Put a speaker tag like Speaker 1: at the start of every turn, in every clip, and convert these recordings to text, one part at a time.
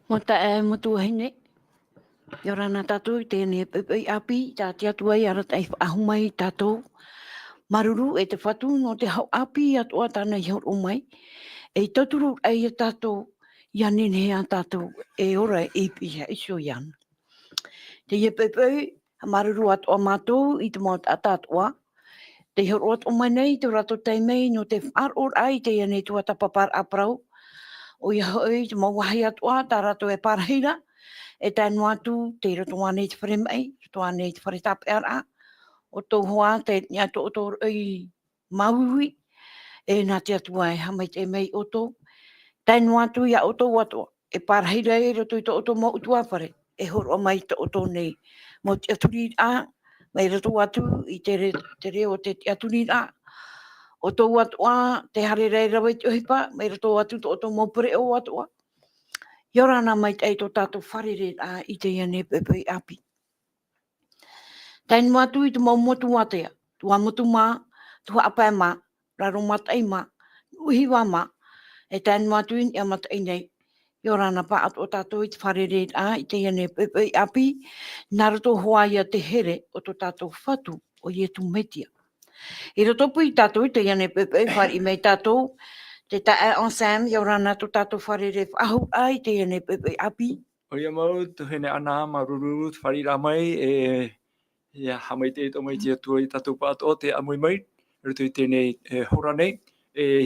Speaker 1: Mota e motu hine. Yorana tatu tēne pepe api tā te atua i arata i ahumai tātou. Maruru e te whatu no te hau api atua tāna i hau umai. E taturu ai a tātou i anene a tātou e ora e piha iso iana. Te ie pepe ha maruru atua mātou i te mot atatua. Te hau roat umai nei te rato teimei no te whar ai te iane tua tapapar aprau. O ia hoi te mauahi atua tā rato e parahira. E tēnu atu te roto ane te whare mai, roto ane te whare tape ara, o tō hoa te niato o tō i mauhui, e nā te atua e hamai te mei o tō. Tēnu atu ia o tō atua, e parahira e roto i tō o tō mo utua whare, e horo mai tō o tō nei. Mo te aturi a, mai roto atu i te reo te aturi a, o tō atua te hare rei rawa i te ohipa, mai roto atu tō o tō mo pere o atua. Yorana mai te to tātou wharere a i te iane pepe api. Tainu atu i te mau motu atea, tua motu mā, tua apai mā, raro matai mā, uhiwa mā, e tainu atu i amatai nei. Yorana pa atu o tātou i te wharere a i te iane pepe api, naroto hoa ia te here o to tātou whatu o ietu metia. I rotopu i tātou i te iane pepe whari mei tātou, te tae on Sam, Yorana to tātou wharere ahu ai te iane pepe api.
Speaker 2: O ia mau, tuhene ana, maruru, whari rā mai, ia hamai te to mai tia tua i tātou pāto o te amui mai, rutu i tēnei hora nei,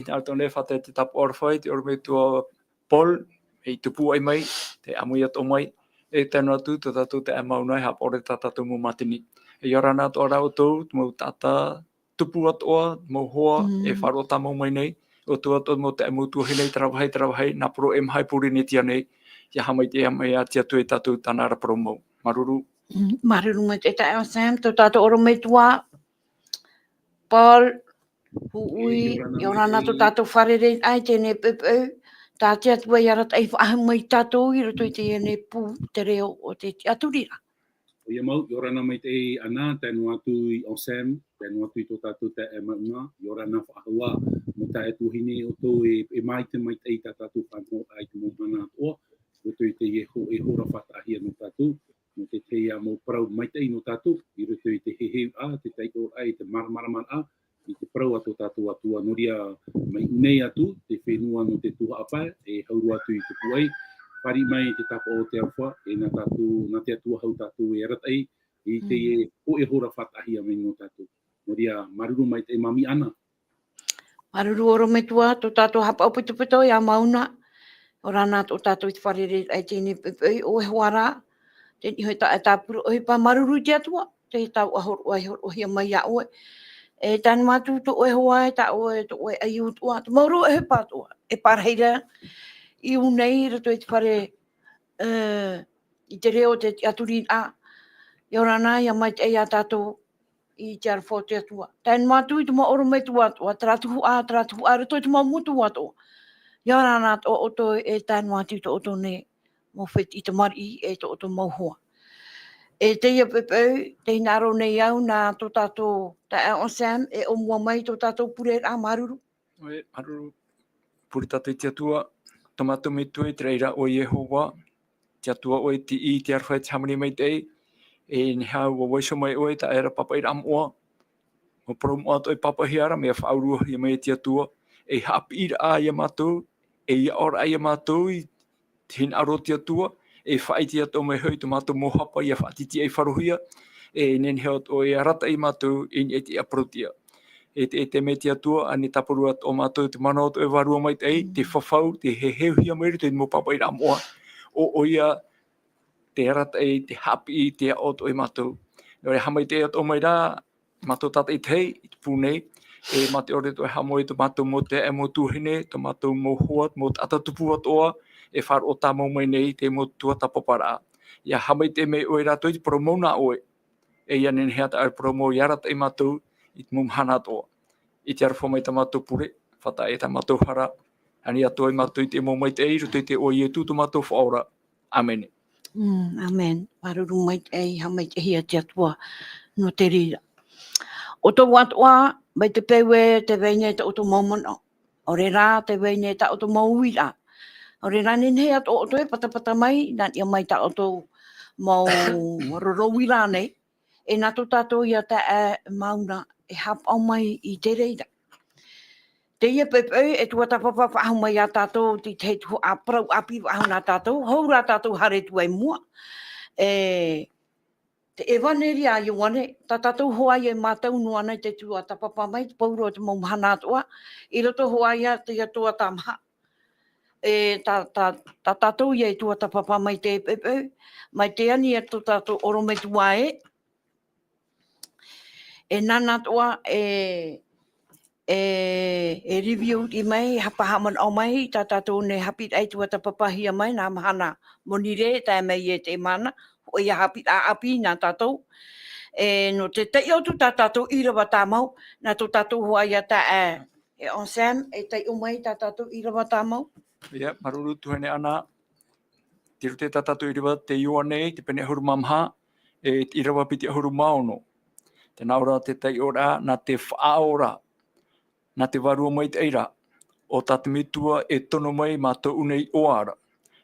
Speaker 2: nātou ne whate te tapu orwhai, te orme tua Paul, e tupu ai mai, te amui ato mai, e tēnu atu, te tātou te amaunai, hapa ore tā tātou mō matini. E Yorana ato rau tau, mō tātā, tupu atoa, mō hoa, e wharo tā mō mai nei, o tu ato mō te amu tuahi nei, tarawahai, nā poro e mahai puri ni tia nei, ia hamai te amai a tia tui tātou tāna raparo mō. Maruru.
Speaker 1: Maruru me te tae o Sam, tō tātou oro me tua, Paul, hui, Yorana tō tātou wharere ai tēne pepe, tā te atua i arat ai whahamai tātou i roto i te ene pū te reo o te aturira.
Speaker 3: O ia mau, Yorana mai te ana, tēnu atu i o Sam, tēnu atu i tō tātou te e maunga, Yorana whahua, mo tā e tuhine o tō e mai te mai te tātou whanau ai te mōhana atoa, roto i te e hora whatahia no tātou, no te te ia mō parau mai te no tātou, i roto i te hehe a, te teiko ai, te maramaraman a, i te parau ato tātou atua, noria mai nei atu, te whenua no te tuha apai, e hauru atu i te puai, pari mai te tapa o te awha, e nā te atua hau tātou e aratai, i te e hora whatahia mai no tātou. Noria, maruru mai te mami ana.
Speaker 1: Maruru oro me tua, tō tātou hapa o puto i a mauna, o rana tō tātou i te wharere ai tēne pepe o e hoara, te ni hoi ta e tāpuru o he pa maruru te atua, te he tau ahor o hia mai a oe. E tāna mātu tō oe hoa e tā oe tō oe ai utua, tō mauro e he pātua, e parheira, i unei rato i te whare i te reo te aturi a, i orana i a mai te ea tātou i te arwho te atua. Tāna mātu i te maoro me tu atua, tratuhu a, rato i te maumutu atua. I orana tō oto e tāna mātu i tō oto ne, mō whet i te mari e tō oto mauhoa. E te ia pepe, te hinaro nei au nā tō tātou ta e o Sam, e o mua mai tō tātou pure a maruru.
Speaker 2: Oe, maruru, puri tātou i te atua, tomato me tui, te reira o Yehova, te atua oe ti i te arwhai te hamani mai tei, e ni hau o waiso mai oe, ta era papa i ramoa, o promo ato e papa hiara, mea whaurua i mai te atua, e hapi ira a ia mātou, e ia ora a ia mātou, i te hin aro te atua, e whaiti ato mai hui, tomato mohapa, ia whaatiti ei wharuhia, e neni heo o e arata i mātou, i ni e te aprotia. E te me te atua, ane taparu ato o mātou, te mana ato e warua mai tei, te whawhau, te heheuhia mai, te mo papa i ramoa, o ia, te arata e, te hapi i te ato e mātou. Nore hamai te ato mai rā, mātou tata i tei, i te pūnei, e mate ore to e hamoi to mātou mo te e mo tūhine, to mātou mo hoat, mo tata tupu atoa, e whar o tā mau mai nei, te mo tua tapapara. Ia hamai te mei oe rātou i te promo nā oe, e ia nene heata ar promo i arata i mātou, i te mumhana atoa. I te arwha mai ta mātou pure, whata e ta mātou hara, ani atoa i mātou i te mo mai te ei, ruto i te oe e tūtu mātou whaora. Amen.
Speaker 1: Amen. Maruru mai te ei, hamai te hia te atua, no te rira. O tō watoa, mai te pewe te veine te oto maumana. O re rā te veine te oto mauira. O re rani nei ato o toi patapata mai, nā ia mai ta o tō mau rorowi rā nei, e nā tō tātou ia ta e mauna e hapau mai I te reira. Te ia pepeu e tua tapapa whaahu mai a tātou, ti te tu a prau api whaahu nā tātou, hau rā tātou hare tu ai mua. Te ewaneri a ioane, ta tātou hoai e mātau noa nei te tua tapapa mai, te pauro te maumahana atua, I roto hoai a te atua tamaha. Ta tātou ia e tua tapapa mai te pepeu, mai te ani e tō tātou oro me tua e nana toa e review I mai, hapahaman au mai, ta tātou ne hapit ai tua tapapahia mai, nā mahana monire, tā mai e te mana, o ia hapit a api nā tātou. No te tei otu tā tātou irawa tā mau, nā tō tātou hoai a tā e on Sam, e tei o mai tā tātou irawa tā mau.
Speaker 2: Ia, maruru tuhene ana, tiru te tā tātou irawa te iua nei, te pene ahuru mamha, e irawa piti ahuru maono. Te naura te tei ora, nā te whaora, nā te warua mai te eira, o tātou mitua e tono mai mātou unei oara.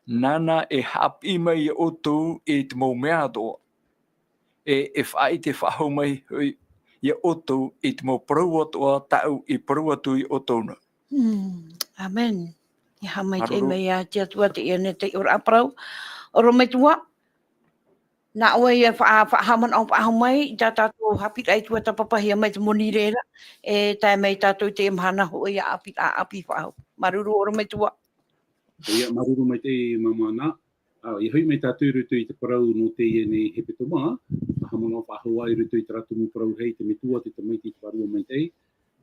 Speaker 2: Nana e hapi mai o tō e te mau mea toa. E whai te whahau mai I o tō e te mau parau toa tau I parau atu I o tōna.
Speaker 1: Amen. I hamai te
Speaker 2: Maruru.
Speaker 1: mea te atua te ia ne te ora aprau. Oro me tua. Nā oe e whaahaman au whaahu mai, tā tātou hapit ai tua tapapahia mai te moni reira, e tā mei tātou te imhana ho ia apit a api whaahu. Maruru oro me tua.
Speaker 3: Ia maruru mai te mamana. I hui mai tātou rutu I te parau no te ia nei he petoma. Hamana whahua I rutu I te ratu mu parau hei te metua te tamaiti te parua mai te.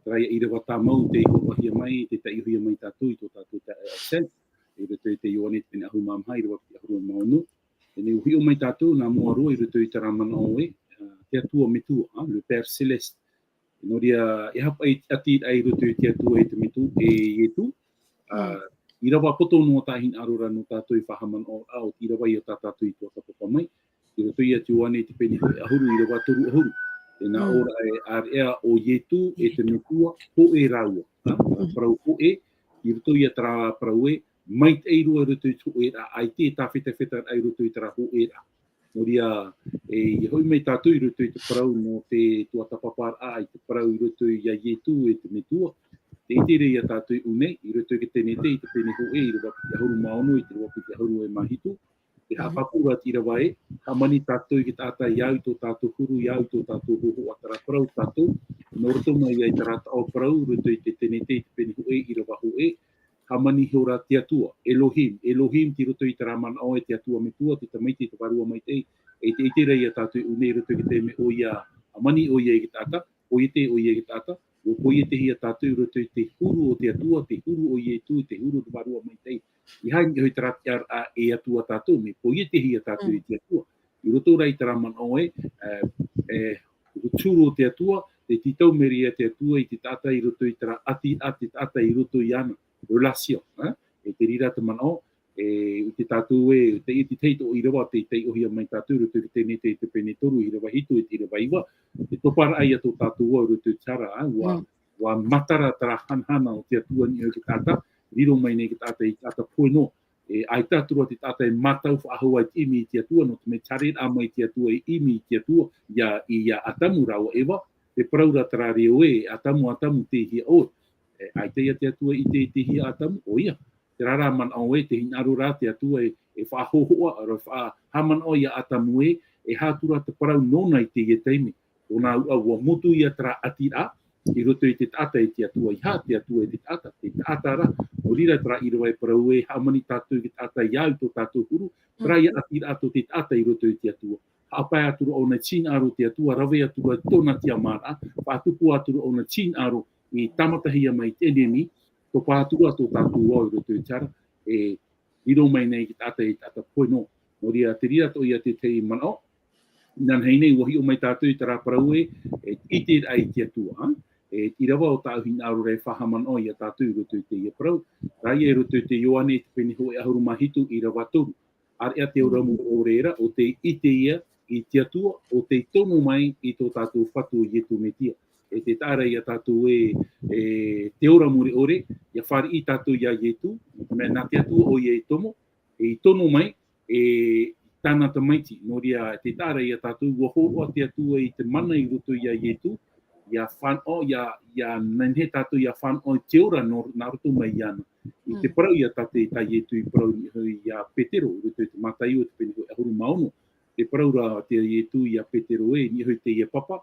Speaker 3: Raya I rewa tā mau te hopahia mai, te tai hui mai tātou I tō tātou te sen. I rutu I te ioane te pene ahu mamha I rewa ki ahuru maunu. E ne uhi o mai tātou nā mua roa I rutu I te ramana oe. Te atua metua, le Père Céleste. No ria e hapa I ati ai rutu I te atua I te metu e ietu. I rawa poto no tahin arora no tātou I whahaman o au, I rawa I o tātou I tō tapapa mai. I rato I atu ane te pene ahuru I rawa toru ahuru. E nā ora e ar ea o ietu e te metua ho e raua. Parau ho e, I rato I atara parau e, mai te eirua rato I ho e ra, ai te whetawheta ai rato I tara ho e ra. No ria, I hoi mai tātou I rato I te parau no te tua tapapar a, I te parau I rato I a ietu e te metua. Te itere ia tātou unei, I roto I tēne te, I te pene ho e, I rawa piti ahuru maono, I te rawa piti ahuru e mahitu. Te hapapura ti rawa e, hamani tātou I ki tātai iau tō tātou huru, iau tō tātou hoho atara parau tātou. No roto mai ai tarata o parau, roto I te tēne te, I te pene ho e, I rawa ho e. Hamani heora te atua, Elohim, Elohim ti roto I te raman o e te atua me tua, te tamaiti te warua mai te, e te itere ia tātou unei roto I te me o ia, hamani o ia I ki tāta, o ia te o ia I ki tāta. O koe te hia tātou roto I te huru o te atua, te huru o ie tu, te huru o te warua mai tei. I haingi hoi tarati ar a e atua tātou, me koe te hia tātou I te atua. I roto rai te raman oe, tūro o te atua, te titau meri a te atua I te tata I roto I tara ati tata I roto I ana, relation. E te rira te man o, I te tātou e, te iti teito o I rawa, te tei ohia mai tātou, roto I tēne te pene toru, I rawa hitu, I te rawa iwa. Te topara ai ato tātou o roto tara, wa matara tara hanhana o te atua ni o ki tāta, riro mai nei ki tāta I tāta poeno. Ai tātua te tāta e matau whaahua I imi I te atua, no te me taret a mai te atua I imi I te atua, I a atamu rawa ewa, te praura tara reo e, atamu te hia o. Ai te atua I te hia atamu, o ia. Te rara man au e, te hinaru rā te atua e whaahohoa, aro whaahaman o ia atamu e hātura te parau nona I te ia teimi. O nā ua motu ia tara atira, I roto I te tata I te atua, I ha te atua I te tata ra. O rira tara I rawa e parau e, hamani tātou I te tata I au tō tātou huru, tara ia atira ato te tata I roto I te atua. Haapai atura o na chin aro te atua, rawe atura tōna tia mara, whaatupu atura o na chin aro I tamatahia mai te enemi, tō pātura tō tātou o I roto I tara, e riro mai nei ki tata poino. No ria te rira tō ia te tei manao, nan hei nei wahi o mai tātou I tara parau e ite ai te atua. I rawa o tāu hina aro rei whahaman o ia tātou I roto I te ia parau. Rai e roto I te ioane te pene ho e ahuru mahitu I rawa toru. Ar ea te oramu o reira o te ite ia I te atua o te tono mai I tō tātou whatu I etu me tia. e te tāra ia tātou te ora muri ore, ia whare I tātou ia ietu, me nā te atua o ia tomo, e tono mai, e tāna ta maiti, no ria te tāra ia tātou, ua hōroa te atua I te mana I roto ia ietu, ia whanau, ia nanhe tātou ia whanau te ora nā roto mai iana. I te parau ia tate ta ietu I parau ia petero, I roto I te mātai o te pene koe ahuru maono, te parau ra te ietu ia petero ni hoi te ia papa,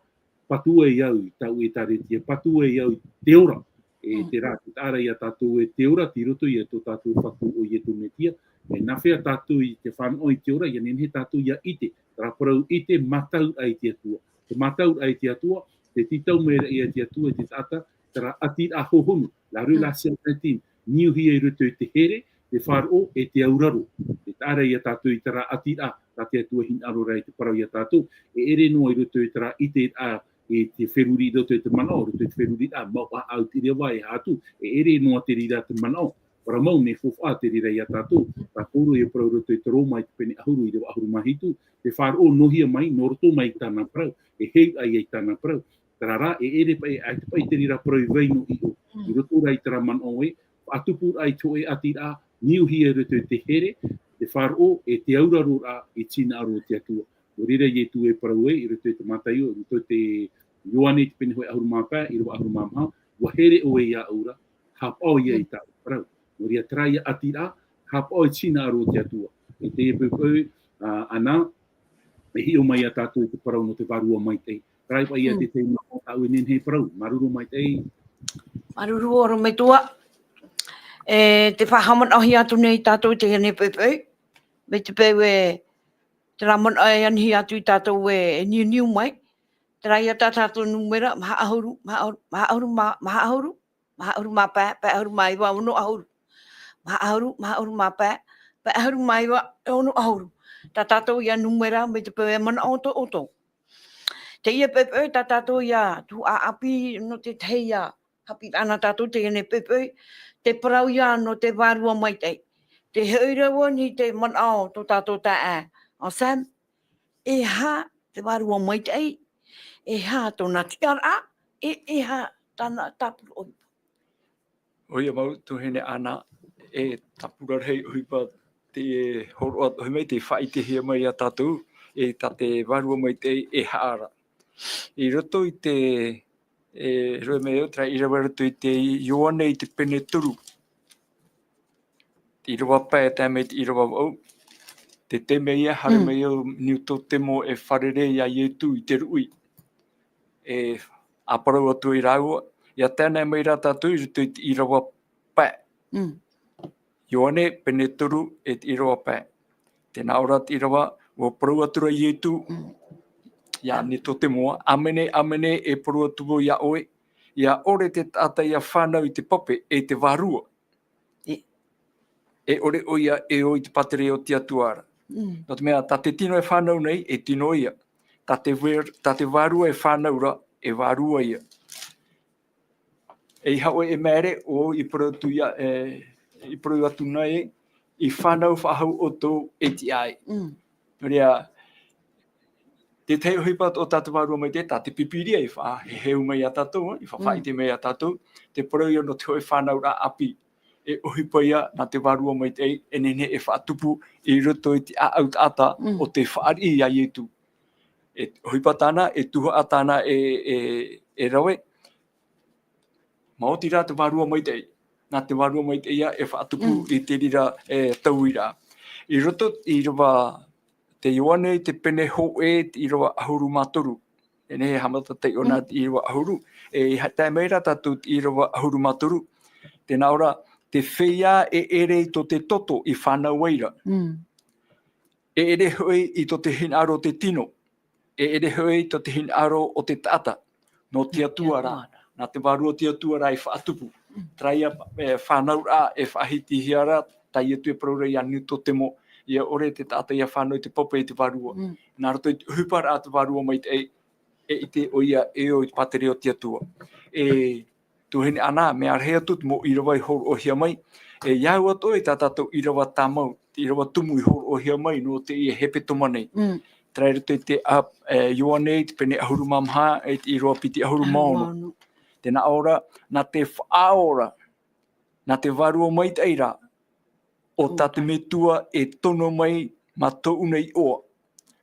Speaker 3: patua I au, tau tare tia, patua I au te ora, te rā, te tāra ia tātou te ora, ti roto ia tō tātou whaku o ietu me tia, nā whea tātou I te whanau I te ora, ia nenhe tātou ia ite, rā parau ite matau ai te atua. Te matau ai te atua, te titau mera ia te atua te tata, tera ati a hohonu, la rula sia tatin, niu hi I roto I te here, te wharo te auraro. Te tāra ia tātou I tera ati a, ta te atua hin aro rai te parau ia tātou, ere noa I roto I tera ite a, te wheruri roto I te manao, roto I te wheruri a, mau a au te rewa hatu, ere noa te rira te manao, para mau ne fofa te rira ia tātou, ta koro I parau roto I te roma I te pene ahuru I rewa ahuru mahitu, te wharo nohia mai, noroto mai tāna parau, hei ai tāna parau, Tarara, ere pai ai te pai te rira parau I veino I o. I roto rai tera manao atupu ai toe ati a, niu hi roto I te here, te wharo te auraro a I tina aro te atua. O rira I tu parau I roto I te mātai o, roto te Ioane te pene hoi ahuru māpā, I roa ahuru māmaha, wa here o ia aura, hapau ia I tāu parau. O ria traia ati a, hapau I tina aro te atua. E te pepeu, ana, e hi o mai a tātou te parau no te varua mai tei. Trai pa ia te te mako tau enen he parau, maruru mai tei.
Speaker 1: Maruru oro me tua. Te whahaman ahi atu nei tātou te hene pepeu. Me te peu te ramon ai anhi atu I tātou niu mai. Te rai a tātou numera, maha ahuru, mā pā, pā ahuru mai wa ono ahuru. Maha ahuru mā pā, pā ahuru mai wa ono ahuru. Tā tātou ia numera me te peu mana oto. Te ia pepeu, tā tātou ia tu a api no te teia. Hapi ana tātou te hene pepeu, te parau ia no te wārua mai tei. Te heuraua ni te manao tō tātou tā a. O Sam, e ha te wārua mai tei, e ha tōna tiara, e ha tāna tāpuru oipa.
Speaker 2: Oia mau tu hene ana, tapura rei oipa te horoa hoi mai te whai te hia mai a tātou, tā te wārua mai tei e haara. I roto I te roe meo, tra I rawa roto I te Ioane I te pene turu. I rawa pai a tāmei I rawa au. Te te mea hare meo niu tō temo e wharere ia ietu I te rui. A parau atu I raua. Ia tēnei mai rā tātou I rawa pai. Ioane pene turu I rawa pai. Tēnā ora I rawa, o parau atu ra ietu. Ia ni tō te moa, amene e parua tuo ia oe, ia ore te tata ia whanau I te pope e te wārua. E ore o ia e o I te patere o te atuara. No te mea, tā te tino e whanau nei, e tino ia. Tā te wārua e whanau ra, e wārua ia. E iha oe e mere o I parau tu ia, I parau atu nei, I whanau whahau o tō e ti ai. Rea, te te hipat o tātou wārua mai te, tā te pipiria I wha, he heu mai a tātou, I whawhai te mai a tātou, te parau ia no te hoi whanau ra api, e ohipa ia nā te wārua mai te, e nene e whaatupu I roto I te aut ata o te whaari ia ietu. E ohipa tāna, e tuha a tāna e rawe, maoti rā te wārua mai te, nā te wārua mai te ia e whaatupu I te rira tauira. I roto I rawa, te Ioane te pene ho I rawa ahuru mātoru. E nehe hamata te ona I rawa ahuru. E tai meira tātou I rawa ahuru mātoru. Tēnā ora, te whea e ere I tō te toto I whanau eira. E ere hoi I tō te hinaro te tino. E ere hoi I tō te hinaro o te tata. No te atua rā. Nā te wārua te atua rā I whaatupu. Traia whanau rā e whahiti hia rā. Tai e tue praurei anu tō te mo. Ia ore te tata ia whanau te popa I te wārua. Nā roto I hupara a te wārua mai te I te o ia e o I te patere o te atua. E tuhene ana, me arhea tut mo I rawa I horo o hia mai. E iau ato I tā tātou I rawa tāmau, I rawa tumu I horo o hia mai no te I hepe toma nei. Traere te up Ioane, te pene ahuru mamha, e te iroa piti ahuru maono. Tēnā ora, nā te whaora, nā te varua mai teira, o tate me tua e tono mai ma tō nei oa.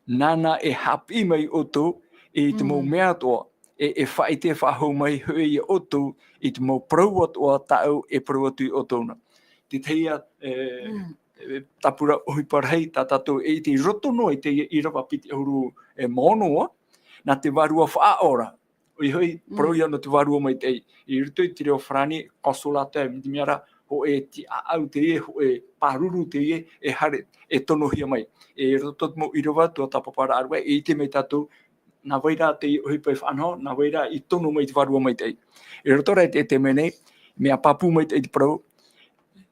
Speaker 2: Nana e hapi mai oto, e te mō mea toa, e whai te whahau mai hui i oto, i te mō prau atoa tau e prau atu i otona. Te teia tapura ohiparhei, tā tātou e te roto no i te irawa piti ahuru maonoa, nā te varua whaora. Oi hoi, prau ia no te varua mai tei. I ruto i te reo whrani, kasola te miara, ho e ti au te e, ho e paruru te e hare, e tono hia mai. E roto mo irawa, tua tapapara arua, e te mei tātou, nā waira te hui pai whanho, nā waira i tono mai te varua mai tei. E roto rai te mene, mea papu mai tei te prau,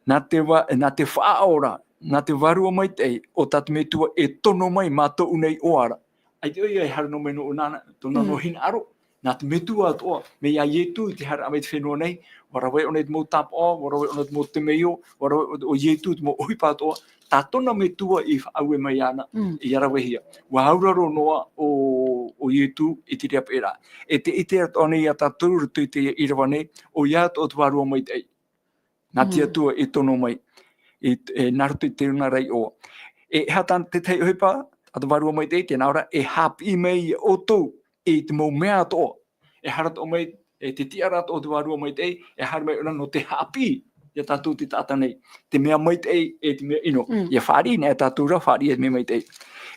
Speaker 2: nā te whaora, nā te varua mai tei, o tatu me tua e tono mai mātou unei oara. Ai te oi hara no meno o nana, tōna no hina aro, nā te metua atoa, me ia ietu i te hara amei te whenua nei, warawai o nei te mō tāpao, warawai o nei te mō te meo, warawai o ietu te mō uhipa atoa, tā tona metua i whaaue mai ana, i arawehia. Wa hauraro noa o ietu i te rea pera. E te ite atoa nei a tātou rutu i te irawa nei, o ia to te warua mai tei. Nā tia tua i tono mai, e narutu i te una rei oa. E hatan te tei uhipa, a te warua mai tei, tēnā ora, e hapi mei i oto, e te mō mea toa. E harat o mai, e te tiarat o te warua mai tei, e harat mai no te hapi, ia tātou te tāta nei. Te mea mai tei, e te mea ino. Ia whāri, nea tātou ra, whāri e mea mai tei.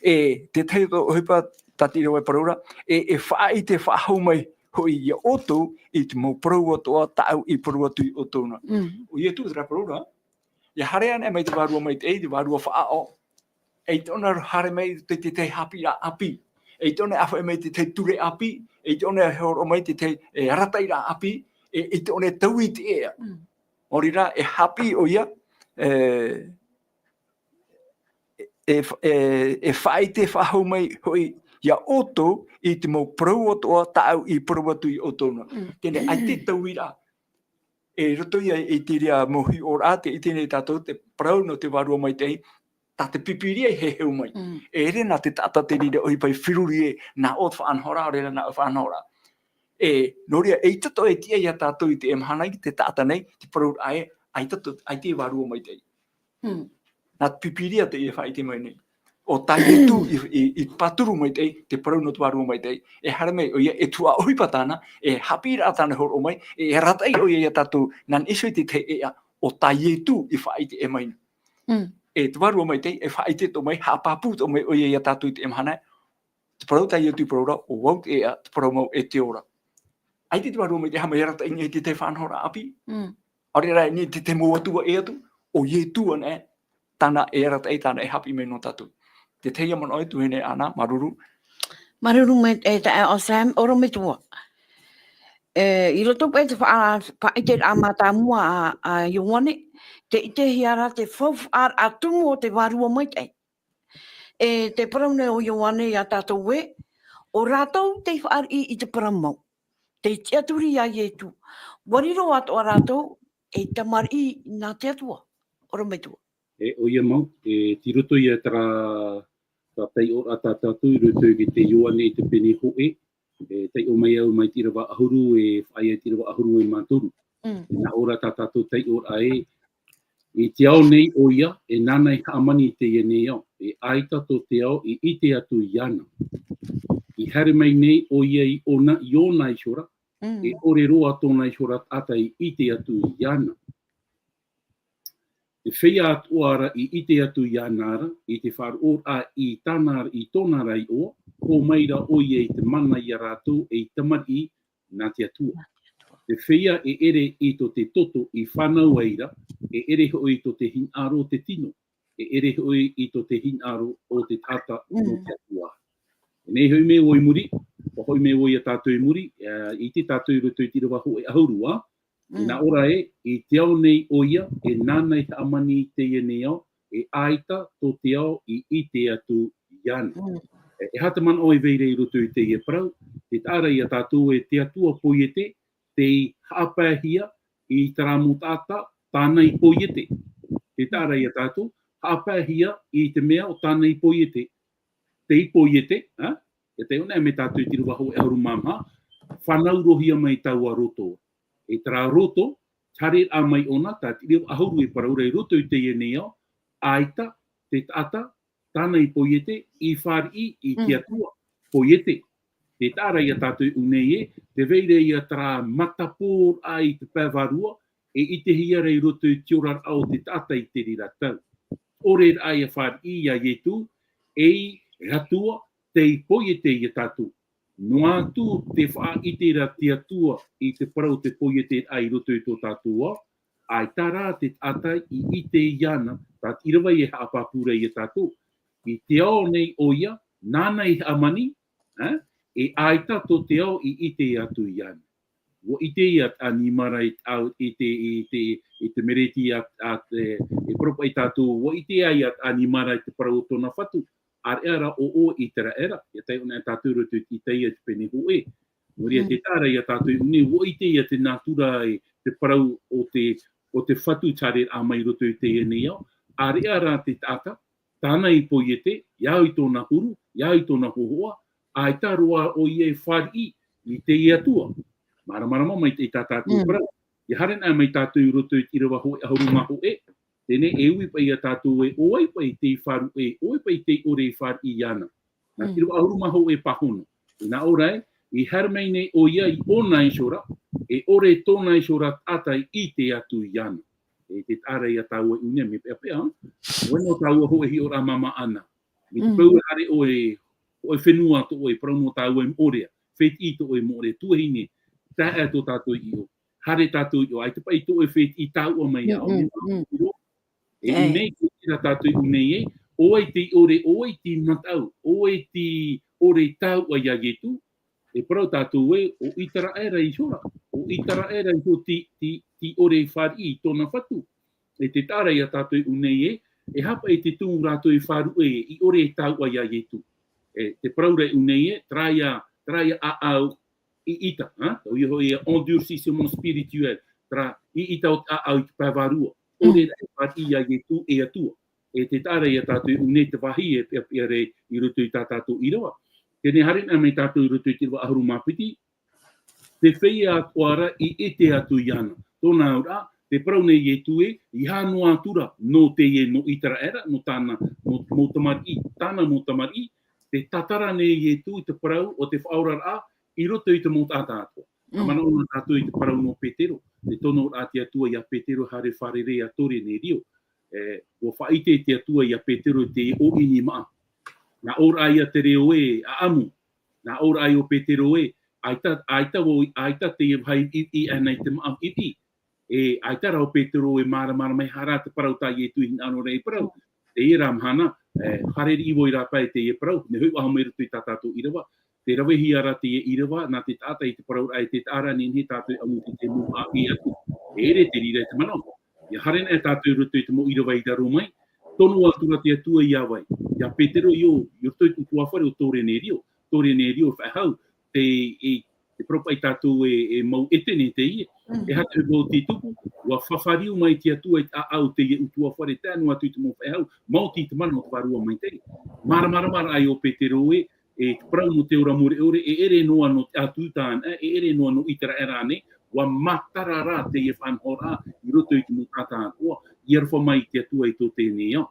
Speaker 2: E te tei o hipa, tati rawa paraura, e whai te whahau mai, hoi ia oto, i te mō parau atoa, tau i parau atu i otona. O ia tu te raparaura, ia harea nea mai te warua mai tei, te warua whaao. E tōna hare mai te hapi ra api. E tōna awha mai te ture api, e tōna horo mai te ratai ra api, e tōna tau i te ea. Ori rā, e hapi o ia, e whai te whahau mai hoi, ia oto, i te mō prau atoa, tau i prau atu i otona. Tēne, ai te tau i rā. E roto ia i te rea mohi o rā, te itene tātou, te prau no te warua mai tei, tā te pipiria he heu mai. E re nā te tata te rire oi pai whiruri e nā o whaanhora, o re nā o whaanhora. E noria, e tato e tia ia tātou i te emhana i te tata nei, te parau ai, ai te warua mai tei. Nā pipiria te e whai te mai nei. O tai e tū i paturu mai tei, te parau no te warua mai tei. E hara mai, o ia, e tua ohipa tāna, e hapi rā tāna horo o mai, e ratai o ia tātou, nan iso i te te ea, o tai e tū i whai te e mai. E te warua mai tei, e whai te to mai, hapapu to mai o ia tātou i te emhana, te parau tai e tū parau ra, o wau te ea, te parau mau e te ora. Ai te warua mai te hama rata inga i te whanhora api. Ore rai ni te mua tua e atu, o ie tua ne, tāna e rata e tāna e hapi mai no tātou. Te teia man oi tuhene ana, maruru.
Speaker 1: Maruru me e ta o Sam, oro me tua. I roto pe te whaite a mātāmua a Ioane, te ite hiara te whawh ar atumu o te warua mai tei. E te paraune o Ioane i a tātou e, o rātou te whaari i te paramau. Te tiaturi a ietu. Wariro ato a rātou, e tamari nā te atua. Oro me tua.
Speaker 3: E o ia mau, e ti roto ia tara tei o ata tātou i roto i te Ioane i te pene hoe, e tei o mai au mai tirawa ahuru e whaia tirawa ahuru e mātoru. Nā ora tātou tei o ae, e te ao nei o ia, e nana i haamani te ia nei au, e aita to te ao i ite atu i ana. I hare mai nei o ia i ona i ona i shora, e ore roa tōna i shora ata i ite atu i ana. Te whea atuara i ite atu i anara, i te wharu a i tānara i tōna rai o, ko maira o ia i te mana i a rātou e i tamari nā te atua. Te whea e ere i to te toto i whanau eira, e ere hoi to te hinaro te tino, e ere hoi i to te hinaro o te tata no te atua. Nei hoi me o i muri, o hoi me o i a tātou i muri, i te tātou i roto i tirawa ho e ahurua, nā ora e, i te ao nei o ia, e nāna i amani i te ia nei au, e aita to te ao i te atu i ana. E hata man oi veire i roto i te ia parau, te tāra i a tātou e te atua poiete, te hapahia i taramu tāta, tāna i poiete. Te tāra i a tātou, hapahia i te mea o tāna i poiete. te ipo i te, e te ona me tātou i tira waho e auru mamha, whanau rohia mai tau a roto. E tara roto, tare a mai ona, tā tira ahuru e paraura i roto i te ieneo, aita, te tata, tāna i po i te, i whari i te atua, po i te. Te tāra ia tātou unei e, te veire ia tara matapōr ai te pēwarua, e i te hiara i roto i tiorar au te tata i te rira tau. Ore ai a whari ia ietu, e ratua te i po i te ia tātou. Noa tu te wha i te ra te atua i te parau te po i te ai roto i tō tātua, ai tara te tata i te iana, tā irawa i haapapura i tātou. I te ao nei o ia, nāna i amani, e aita tō te ao i te atu iana. Wo i te ia animara i te mereti e propa i tātou, wo i te ia animara i te parau tōna whatu, ar era o i tera era, e tai ona tātou roto i te ia te pene hoe. Moria te tāra ia tātou une, wo i te ia te nātura i te parau o te whatu tare a mai roto i te ene iau, ar era te tāta, tāna i po i te, iau i tōna huru, iau i tōna hohoa, ai tā roa o i e whari i te ia tua. Maramarama mai te tātou parau. I harena mai tātou i roto i tira waho e ahuru maho e. Tēne e ui pai a tātou e oi pai te wharu e, oi pai te ore i whari i ana. Nā tira ahuru maho e pahono. Nā orai, i harmei nei o ia i ona i shora, e ore tōna i shora tātai i te atu i ana. E te tāra i a tāua i unea me pēpea. Weno tāua ho e hi ora mama ana. Me te pau hare o e whenua to o e praumo tāua i morea. Whet i to o e morea. Tuahine, tā e tō tātou i o. Hare tātou i o. Ai te pai to o e whet i tāua mai a o. E unei ki tira tātou i unei e. Oe te ore, oe ti matau. Oe ti ore tau a iagetu. E parau tātou e o itara era i shora. O itara era i tō ti ore i whari i tōna whatu. E te tāra i a tātou i unei e. E hapa e te tū rātou i wharu e i ore i tau a iagetu. E te paraura i unei e. Traia a au i ita. O iho e endurcissement spirituel. Tra i ita o a au i te pāwarua. Ore i whari i iagetu e atua. E te tāra i a tātou i unei te wahi e peapere i roto i tā tātou i roa. Tēnei harina mai tātou i roto i te ahuru mapiti, te whea atuara i te atu i ana. Tōna ora, te parau nei e tue, i hānoa atura no te e no itara era, no tāna mo tamari, tāna mo tamari, te tatara nei e tu i te parau o te whaurara i roto i te mo tāta atua. Amana ona tātou i te parau no Petero, te tono ora te atua i a Petero hare wharere a tore nei rio. O whaite te atua i a Petero te o ini maa. Nā ora ai a te reo e a amu. Nā ora ai o Petero e. Aita te hai i anai te maa iti. E aita rao Petero e mara mai hara te parau tai e tui ano rei parau. Te e ramhana, hareri iwo i rapai te e parau. Ne hui waha meiru tui tātātou irawa. Te rawehi ara te e irawa, nā te tāta i te parau ai te tāra ni tātou amu te mu a i atu. E ere te rira te manao. Ia harena e tātou ruto i te mo irawa i daro mai. Tono atura te atua i awai. Ia Petero i o toi tuawhare o tōre ne rio. Tōre ne rio whahau. Te propa i tātou e mau etene te ie. E hatu e te tupu. Wa whawhariu mai te atua i au te ie utuawhare tānu atu i te mo whahau. Mau ti te mana o te warua mai te. Mara ai o Petero e. E te parau no te ora more ore. E ere noa no te atu tāna. E ere noa no itara era ne. Wa matarara te e whanhora i roto i te mo tātāna oa. I arwha mai te atua i tō tēnei au.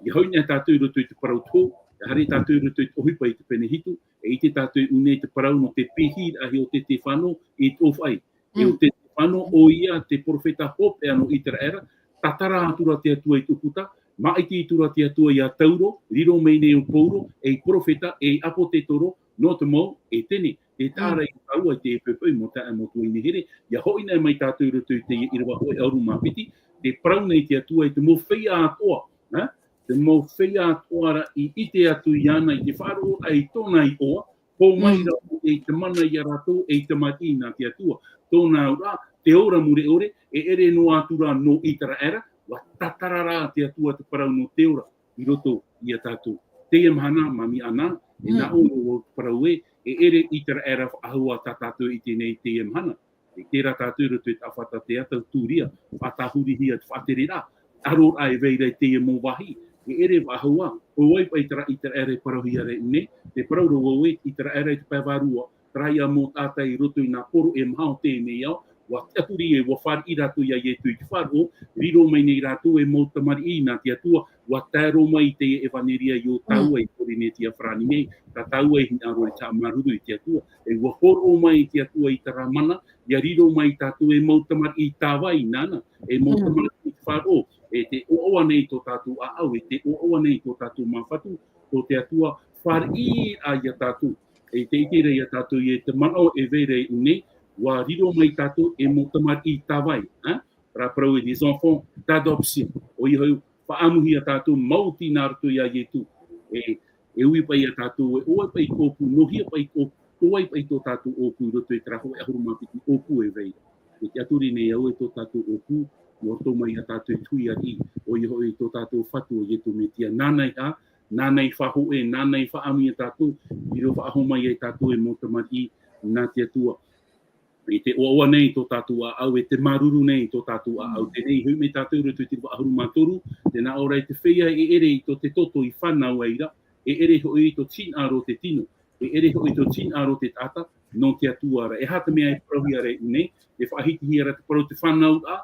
Speaker 3: I haunea tātou i roto i te parau tō, i hare tātou i roto i te ohipa i te penehitu, e i te tātou i unei te parau no te pihir ahi o te whano i tō whai. E o te whano o ia te profeta hope ano i tera era, tatara atura te atua i tukuta, maiti i tura te atua i a tauro, riro mei nei o pouro, e i profeta, e i apo te toro, no te mau, e tene. Te tāra i taua i te epepoi mo tae mo tua inihere, ia hoina mai tātou i roto i te irawa hoi auru mapiti, te parau nei te atua i te mo whea atoa, te mo whea atoara i te atu i ana i te wharo ai tōna i oa, po mai rau e te mana i a rato e te mati nā te atua. Tōna ora, te ora mure ore, e ere no atura no itara era, wa tatarara te atua te parau no te ora i roto i a tātou. Te mahana mami ana, e nā oro o parau e ere itara era ahua tā tātou i tēnei te mahana. E tērā tātou roto i tawhata te atau tūria, whatahuri hia te whaterera, aro ai veira te e mō wahi, e ere wahua, o wai pai tera i tera ere parohia re ne, te parauro o i tera ere te paiwarua, traia mō tātai I roto I nā poro e mahao tēnei au, wa teaturi e wa whar I ratu ia e tui ki wharo, riro mai nei ratu e mō tamari I nā te atua, wa tēro mai te e waneria I o taua I kore ne tia whrani nei, ka taua I hina roi tā maruru I te atua, e wa horo mai te atua I tara mana, ia riro mai tātu e mō tamari I tāwai nana, e mō tamari I te wharo, e te oa nei tō tātu a au, e te oa nei tō tātu mawhatu, tō te atua whari a ia tātu, e te iti rei a tātu I e te manao e vere unei, wa riro mai tātu e mō tamari I tāwai, ra prau e des enfants d'adoption, o I hau whaamuhi a tātu mauti nārtu ia I tu, e ui pai a tātu, e oa pai kōpu, nohia pai kōpu, oai pai tō tātu ōpu, roto e traho e ahuru mapiti, ōpu e vei, e te aturi nei au e tō tātu ōpu, mo tō mai a tātou tui ari, o I hoi tō tātou whatu o ietu me tia nānei ha, nānei whaho e, nānei whaami a tātou, I ro whaaho mai e tātou e mō tamari nā te atua. E te oa nei tō tātou a au, e te maruru nei tō tātou a au, te nei hui me tātou roto I te wahuru mātoru, te nā ora I te whea e ere I tō te toto I whanau eira, e ere hoi I tō tīnaro te tino, e ere hoi I tō tīnaro te tata, no te atua ara. E hata mea e prohia re nei, e whaahiti hia ra te parau te whanau a,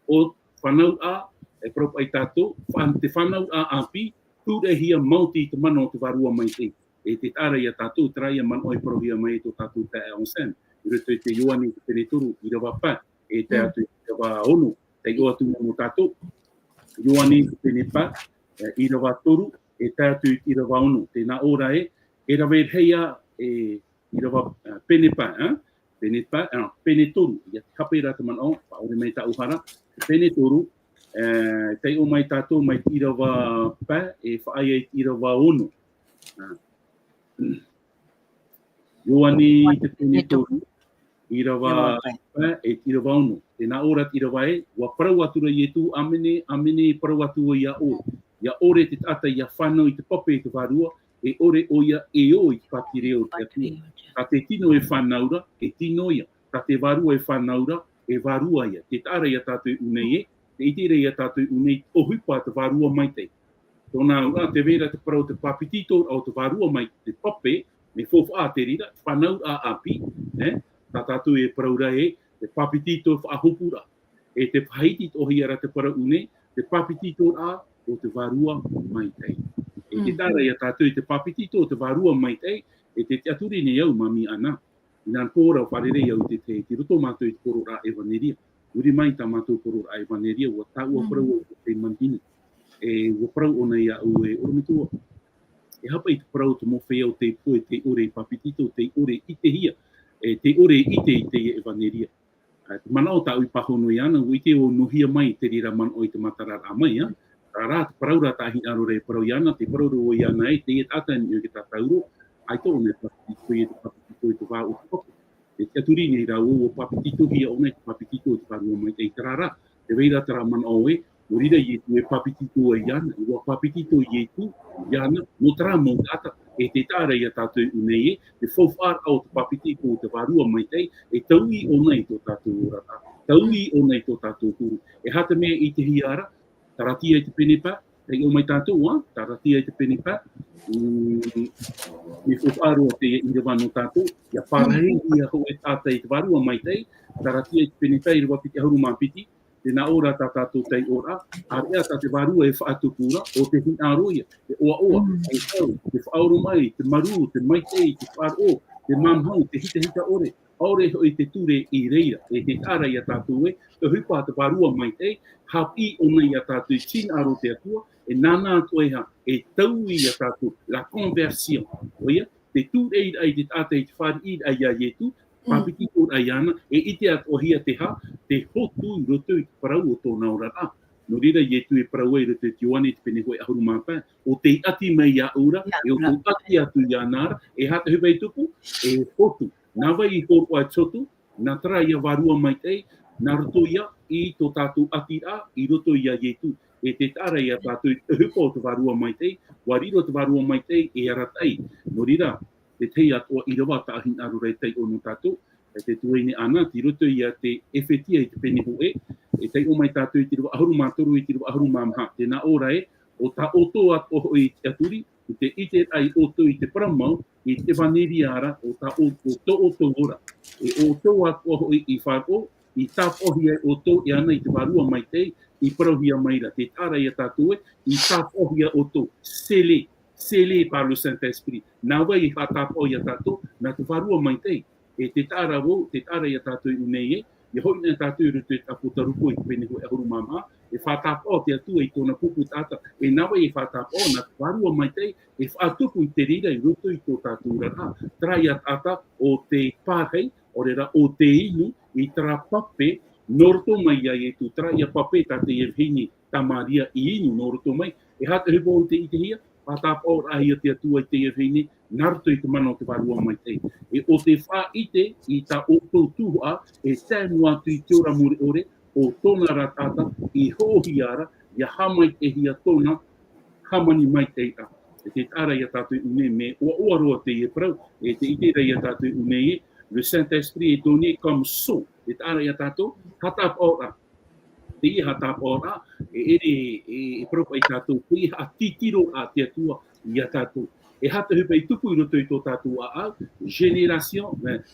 Speaker 3: o whanau a, e propai tātou, te whanau a api, tūre hia mauti te mano te varua mai te. E te tāra ia tātou, traia man oi prohia mai tō tātou te e onsen. I roto I te Ioani te Penetoru, I rawa pā, e te atu I rawa ono, te o atu mo tātou. Ioani te Penepā, I rawa toru, e te atu I rawa ono. Tēnā ora e rawa heia I rawa Penepā, Penetoru, ia te kape rata man o, paore mai ta uhara, Penetoru, te o mai tātou mai I rawa pā, e whaai I rawa ono. Ioani te Penetoru, I rawa pā, e I rawa ono. Tēnā ora I rawa e, wa parau atura I tu, amene parau atua ia o. Ia ore te tata ia whanau I te pape I te varua, e ore o ia e o I pati reo te atua. Ka te tino e whanaura, e tino ia. Ka te varua e whanaura, e varua ia. Te tāra ia tātou unei e, te itire ia tātou unei o hupa te varua mai te. Tōna te vera te parau te papitito au te varua mai te pape, me fofa a te rira, whanau a api, ta tātou e paraura e, te papitito whaahopura. E te pahiti tohi ara te parau unei, te papitito a o te varua mai te. E te tāra ia tātou te papitito o te varua mai te, e te aturi nei au mami ana. Nā kōra wharere au te roto mātou I te korora e waneria. Uri mai tā mātou korora e waneria, ua tāua parau o te mantini. E ua parau ona ia au e oromitua. E hapa I te parau te mowhea o te poe, te ore papitito, te ore I te hia. Te ore I te e waneria. Te manao tā ui pahono I ana, ui te o nuhia mai te rira man o I te matarara mai, Rā, te paraura tāhi aro re parau I ana, te paraura o I ana e, te e tātani o ki tā tauro, ai tō ne papitito e te papitito e te wā o te papu. E te aturi nei rā o papitito hia o nei te papitito e te whanua mai te tarara. Te veira tara man o e, o rira I tu e papitito e iana, I wa papitito I tu, iana, no tara mō tata, e te tāra ia tātou unei e, te whawhar au te papitito o te wārua mai te, e taui o nei tō tātou rata, taui o nei tō tātou huru. E hata mea I te hiara, taratia I te Penepā, te o mai tātou, taratia I te Penepā, me whawharo te I rewa no tātou, ia wharahe ia ho e tātai te warua mai te, taratia I te Penepā I rewa piti ahuru mapiti, te nā ora tā tātou tei ora, a rea tā te warua e whaatukura, o te hinaroia, te oa, e tau, te whaoro mai, te maru, te maitei, te wharo, te mamhau, te hita ore, aore hoi te ture I reira, e te tāra ia tātou e, te hupa te warua mai te, hapi o nei a tātou tīnaro te atua, e nānā toeha, e taui a tātou, la conversion, oia, te tūrei ai te tātai te whari I ai a ietu, papitito ai ana, e ite at ohia te ha, te hotu I roto I te parau o tōna ora rā. No rira ietu e parau e roto te Ioani te pene hoi ahuru māpā, o te ati mai a ura, e o tō ati atu I a nāra, e hata huwei tupu, e hotu. Nā vai I hōrua e totu, nā tara ia warua mai te, nā roto ia I tō tātou ati a, I roto ia ietu. E te tāra ia tātou hupa o te warua mai te, wariro te warua mai te, e aratai. No rira, te tei atua I rawa tāhin aru rei tei o no tātou, e te tuene ana, ti roto ia te ewhetia I te pene ho e tei o mai tātou I te rawa ahuru mātoru I te rawa ahuru māmaha. Tēnā ora e, o ta oto at o i te aturi, i te ite ai oto i te paramau, i te vaneri ara o ta oto ora. E oto at o i whako, i tapohia oto i ana i te varua mai te, i parohia maira, te tara i a tatue, i tapohia oto, scellé par le Saint-Esprit. Nā wai i whatapohia tato, nā te varua mai te, e te tara wo, te tara i a tatue unei e, i hoi nā tatue rutu e taputaruko i te pene hoi ahuru mama, e whatapo te atua i tōna pupu tata, e nā wai i whatapo, nā te varua mai te, e whatupu i te rira i rutu i tō tātura rā. Trai a tata o te pāhei, o rera o te inu, i tra pape, noroto mai ai e tu trai a pape tate e hini tamaria i inu noroto mai, e hata hipo o te i te hia, whatapo rahi a te atua i te e hini, naruto i te mana o te varua mai te. E o te wha ite, i ta o tō tuhua, e tēnu atu i te ora muri ore, o tōna ratata, i hohi ara, i a hamai te hia tōna, hamani mai te ita. E te tara i a tātui une me, o aroa te e prau, e te ite rei a tātui une e, le Saint-Esprit est donné comme sceau. E tara i a tātou, hatap ora. Te i hatap ora, e propa i tātou, te i hatitiro a te atua i a tātou. E hata hupa i tupu i roto i tō tātou a au,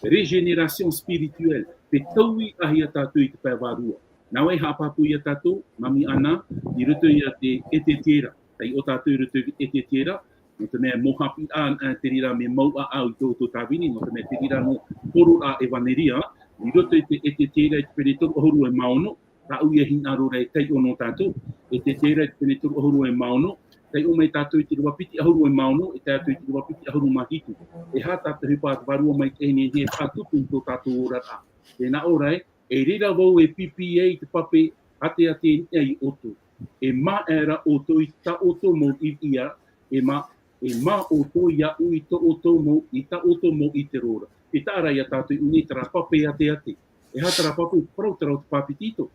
Speaker 3: régénération spirituelle, te taui ahi a tātou i te pēwarua. Nā wai hapapu i a tātou, mami ana, i roto i a te etetera. Tai o tātou i roto i etetera, no te mea mohapi an te rira me maua au i tō tāwini, no te mea te rira no poro a evaneria, i roto i te etetera i te penetor ohoru e maono, ta ui e hinaro rei tei ono tātou, etetera i te penetor ohoru e maono, tei o mai tātou i te ruapiti ahuru e maono, e tātou i te ruapiti ahuru mahitu. E hā tātou hipa atu varua mai te hene he whatupu i tō tātou ora rā. E nā orai, e rira wau e PPA i te pape ate ai oto. E ma era oto i ta oto mo i ia, e ma oto ia u i ta oto mo i ta oto mo i te rora. E tāra ia tātou uni tara pape ate. E hā tara pape parau tara o te papitito.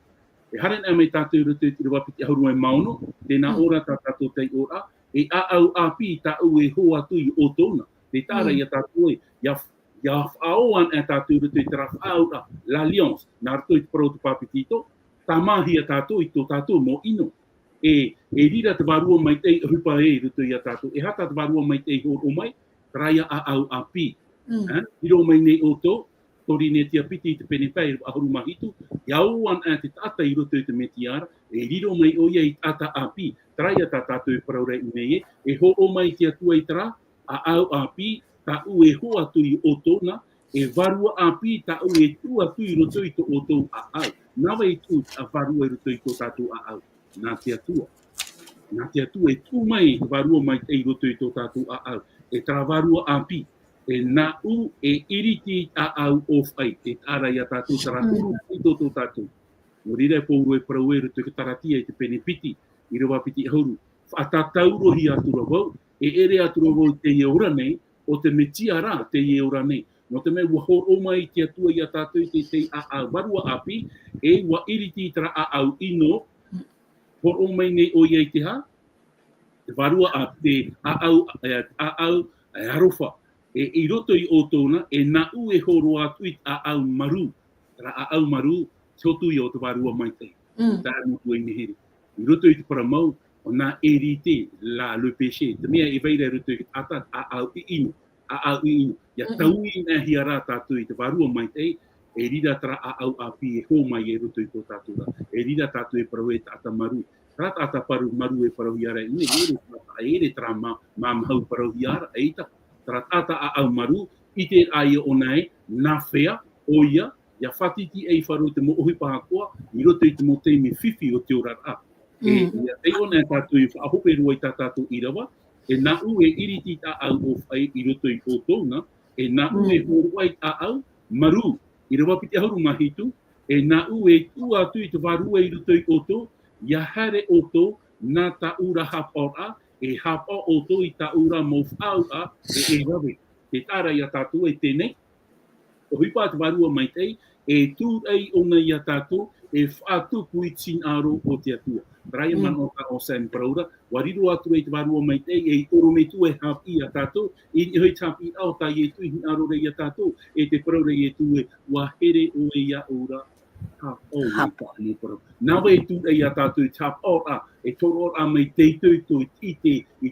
Speaker 3: E haren a me tātou rutu i te ruapiti ahuru e maono, tēnā ora tā tātou tei ora, e au api tāu e ho atu i o tōna. Te tāra ia tātou e, ia whaoan e tātou rutu i te rafau l'Alliance, nā rutu i te parau te papitito, tā mahi a tātou i tō tātou mo ino. E rira te varua mai tei rupa e rutu i a tātou, e hata te varua mai tei ho o mai, traia a au api. Hiro mai nei o tō, tori ne tia piti te penepai ahuru mahitu, iauan a te tata i roto i te metiara, e riro mai oia i tata api, traia tā tātou e paraurei unei e ho o mai te atua i tara, a au api, ta u e ho atu i o tōna, e varua api, ta u e tu atu i roto i tō o tō a au. Nawa i tu a varua i roto i tō tātou a au. Nā te atua. Nā te atua e tu mai varua mai te i roto i tō tātou a au. E tara varua api. E nā u e iriti a au o whai, e tāra i a tātou taraturu i tō tātou. Nō rira e pōuru e parau e rutu i taratia i te penepiti, i rewa piti hauru. Whatataurohi atura wau, e ere atura wau te ora nei, o te metia rā te ora nei. No te mea ua horo mai te atua i a tātou i te a au varua api, e ua iriti tara a au ino, horo mai nei o iei te ha, te varua a te a au arofa. E i roto i o tōna, e nā u e horo atu i a au maru. Tara a au maru, sotu i o te varua mai te. Tā mutu e neheri. I roto i te paramau, o nā erite la le péché. Te mea e veira i roto i ata a au i inu. A au i inu. Ia taui nā hiara tātou i te varua mai te, e rira tara a au api e ho mai e roto i tō tātou. E rira tātou e parau e tata maru. Tara tata paru maru e parau hiara ine, ere tara mamahau parau hiara, eita. Tratata a au maru, i te ai o nei, nā whea, oia, ia whatiti ei wharu te mo ohi pahakoa, i roto i te mo teimi whiwhi o te ora rā. E ia te o nei tātou i whahope rua i tā tātou i rawa, e nā u e iriti tā au o whai i roto i o tōna, e nā u e horuai tā au maru, i rawa piti ahuru mahitu, e nā u e tu atu i te varua i roto i o tō, ia hare o tō, nā tā ura hapora, e hapa o tō i tā ura mō whau a e rawe. Te tāra i a tātou e tēnei, o hipa te varua mai tei, e tū ei ona i a tātou, e whātupu i tin aro o te atua. Raya man o ka o Sam Praura, wariro atu e te varua mai tei, e oro me tu e hapi a tātou, i hoi tāpi au tā i e tu i aro rei a tātou, e te Praura i e tu e wahere o e ia ora Tap o
Speaker 1: Hapo.
Speaker 3: ni por. Na we tu e ata tu tap o a e toro a mai te tu i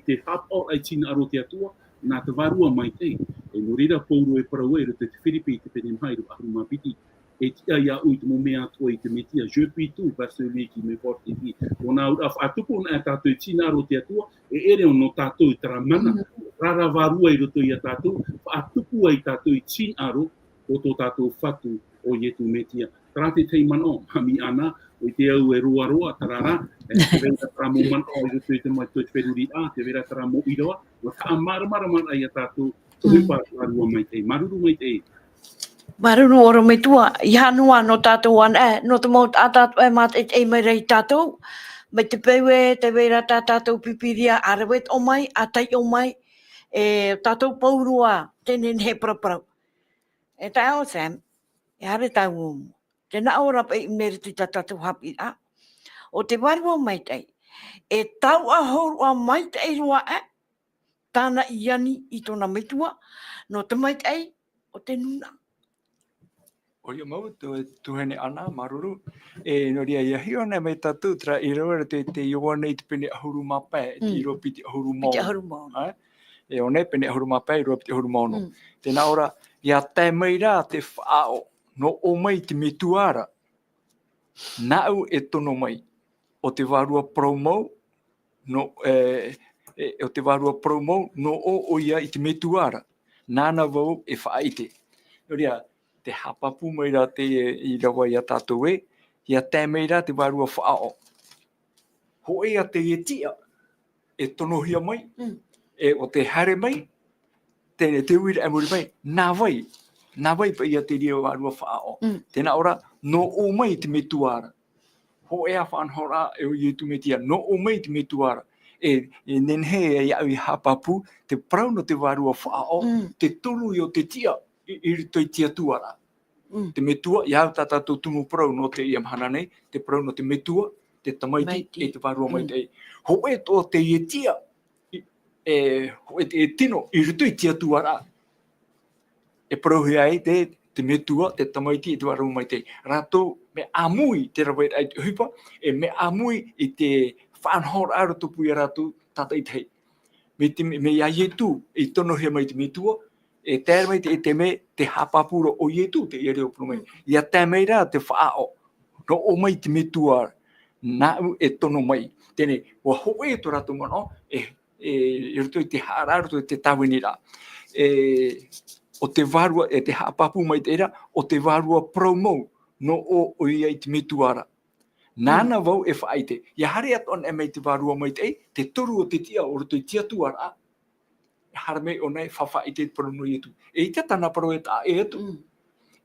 Speaker 3: te hap o ai tina aro te atua na te varua mai te e norira pouro e para we te Filipi te pene mai ro aru mapiti e tia ia ui te mo mea toi te metia je pi tu parce ki me porti vi ona atupu na ata tu tina aro te atua e ere no tato tra mana rara varua i roto ia tato atupu ai tato i tina aro o to tato fatu o yetu metia trate te mano hami ana o te au e rua roa tarara te vera tra mo man o i te mai to peruri a te vera tra mo iroa o ta mara ai tato to pa rua mai te maruru mai te
Speaker 1: Maruru oro me tua, i hanua no tātou an no te mot a tātou e mat e mai rei tātou, me te pewe, te vera tā tātou pipiria, arawet o mai, a tai o mai, e tātou paurua, tenen he praprau. E tai o Sam, e hare tau umu. Te na ora pe i meriti tā tātou hapi a. O te warua mai tei, e tau a horua mai tei rua tāna i ani i tona mitua, no te mai tei, o te nuna.
Speaker 2: O ia mau tu hene ana maruru e no ria ia hiona me tatu tra I roa te iwa nei te pene ahuru mapai te iro piti ahuru mau.
Speaker 1: Piti ahuru mau.
Speaker 2: E o nei pene ahuru mapai roa piti ahuru mau no. Tēnā ora ia tai mai rā te whaao no o mai te metuara. Nau e tono mai o te warua promo no o te warua promo no o ia I te metuara. Nāna wau e whaite. No ria te hapapu mai rā te I rawa I a tātou ia tai mai rā te warua whaao. Ho ea te tia e tonohia mai, e o te hare mai, te uira e muri mai, nā vai pa ia te ria warua whaao. Tēnā ora, no o mai te metuara. Ho ea whanhora e o ietu me tia, no o mai te metuara. E nenhe e iau I hapapu, te prau no te warua whaao, te tolu I o te tia, I rito I tia tuara. Te metua, iau tātātou tumu prau no te ia mahana nei, te prau no te metua, te tamaiti, e te warua mai te. Ho e tō te ia tia, ho e te tino, I rito I tia tuara. E prau hea e te metua, te tamaiti, e te warua mai te. Rātou, me amui te rawait ai te hupa, e me amui I te whanhora aro tupu I rātou tātai tei. Me ia ietu, I tono hea mai te metua, e tēr mai te me te hapapuro o ietu te ia reo mai. Ia tē mai rā te whaao, no o mai te metua, nāu e tono mai. Tēne, wa hoe to rātou mana, I roto I te hara, roto I te tawini rā. O te varua, e te hapapu mai te era, o te varua promo, no o ia I te metuara. Nāna wau e whaite. Ia hare aton e mai te varua mai te toru o te tia, o roto I tia tuara. Hara mei o nei whawhaite te parano I etu. E I te tana paro e tā e etu.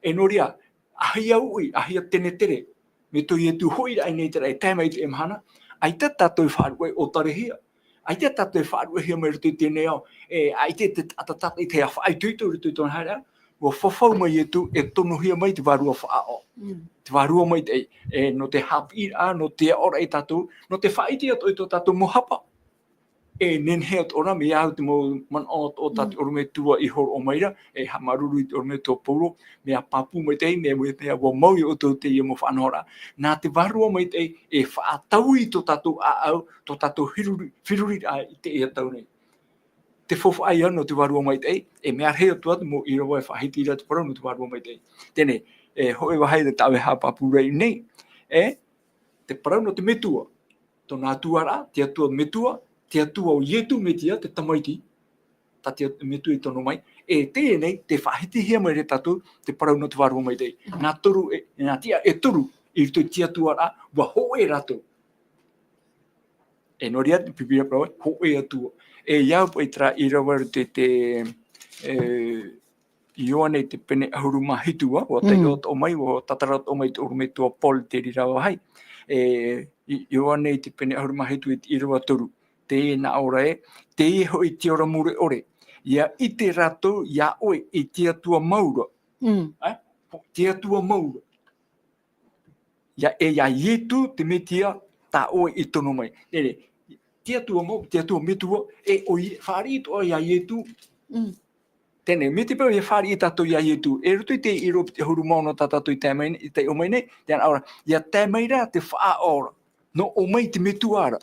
Speaker 2: E noria, ahia ui, ahia tene tere, me to I etu hoi ai nei tera e tēmai te emhana, ai te tātou whārua o tarehia. Ai te tātou whārua hia mai roto I tēnei au. Ai te atatata I te awha ai tuito roto I tōna haere, ua whawhau mai etu e tono hia mai te warua whaao. Te warua mai te no te hapi no te ora I tātou, no te whaiti ato I tō tātou mohapa. E nenhe at ora me au te mo man o tatu ora me tua I horo o maira e ha maruru I ora me tō poro me a papu mai te me a wa mau I o tō te ia mo whanora nā te warua mai te e whaatau I tō tatu a au tō tatu whiruri a I te ea tau nei te fofu ai ano te warua mai te e me arhea tu atu mo I rawa e whahiti ira te parau no te warua mai te tēne hoe wahai te tau e ha papu rei nei te parau no te metua tō nā tuara te atua metua te atua o ietu me tia, te tamaiti, ta te metu I tono mai, e tēnei, te whahiti hea mai re tatu, te parau no te warua mai tei. Nā toru, nā tia e toru, I rito tia tuara, wa hoe rato. E noria, te pipira prawa, hoe atua. E iau pai tra I rawa te Ioane te pene ahuru mahitua, o te iot o mai, o tatarat o mai te urume tua pol te rirawa hai. Ioane te pene ahuru mahitua I rawa toru. Te na ora te ho I te ora mure ore. Ia I te rato, ia oe I te atua maura. Te atua maura. Ia ia ietu te metia, ta oe I tono mai. Ere, te atua maura, te atua metua, e o whārito o ia ietu, Tēnei, me te pēo he whāri I tātou ia i tu, e rutu I te iro te huru mauna tā tātou I tēmei, I te omei nei, tēnā ora, ia tēmei rā te wha ora, no o mai te metuara.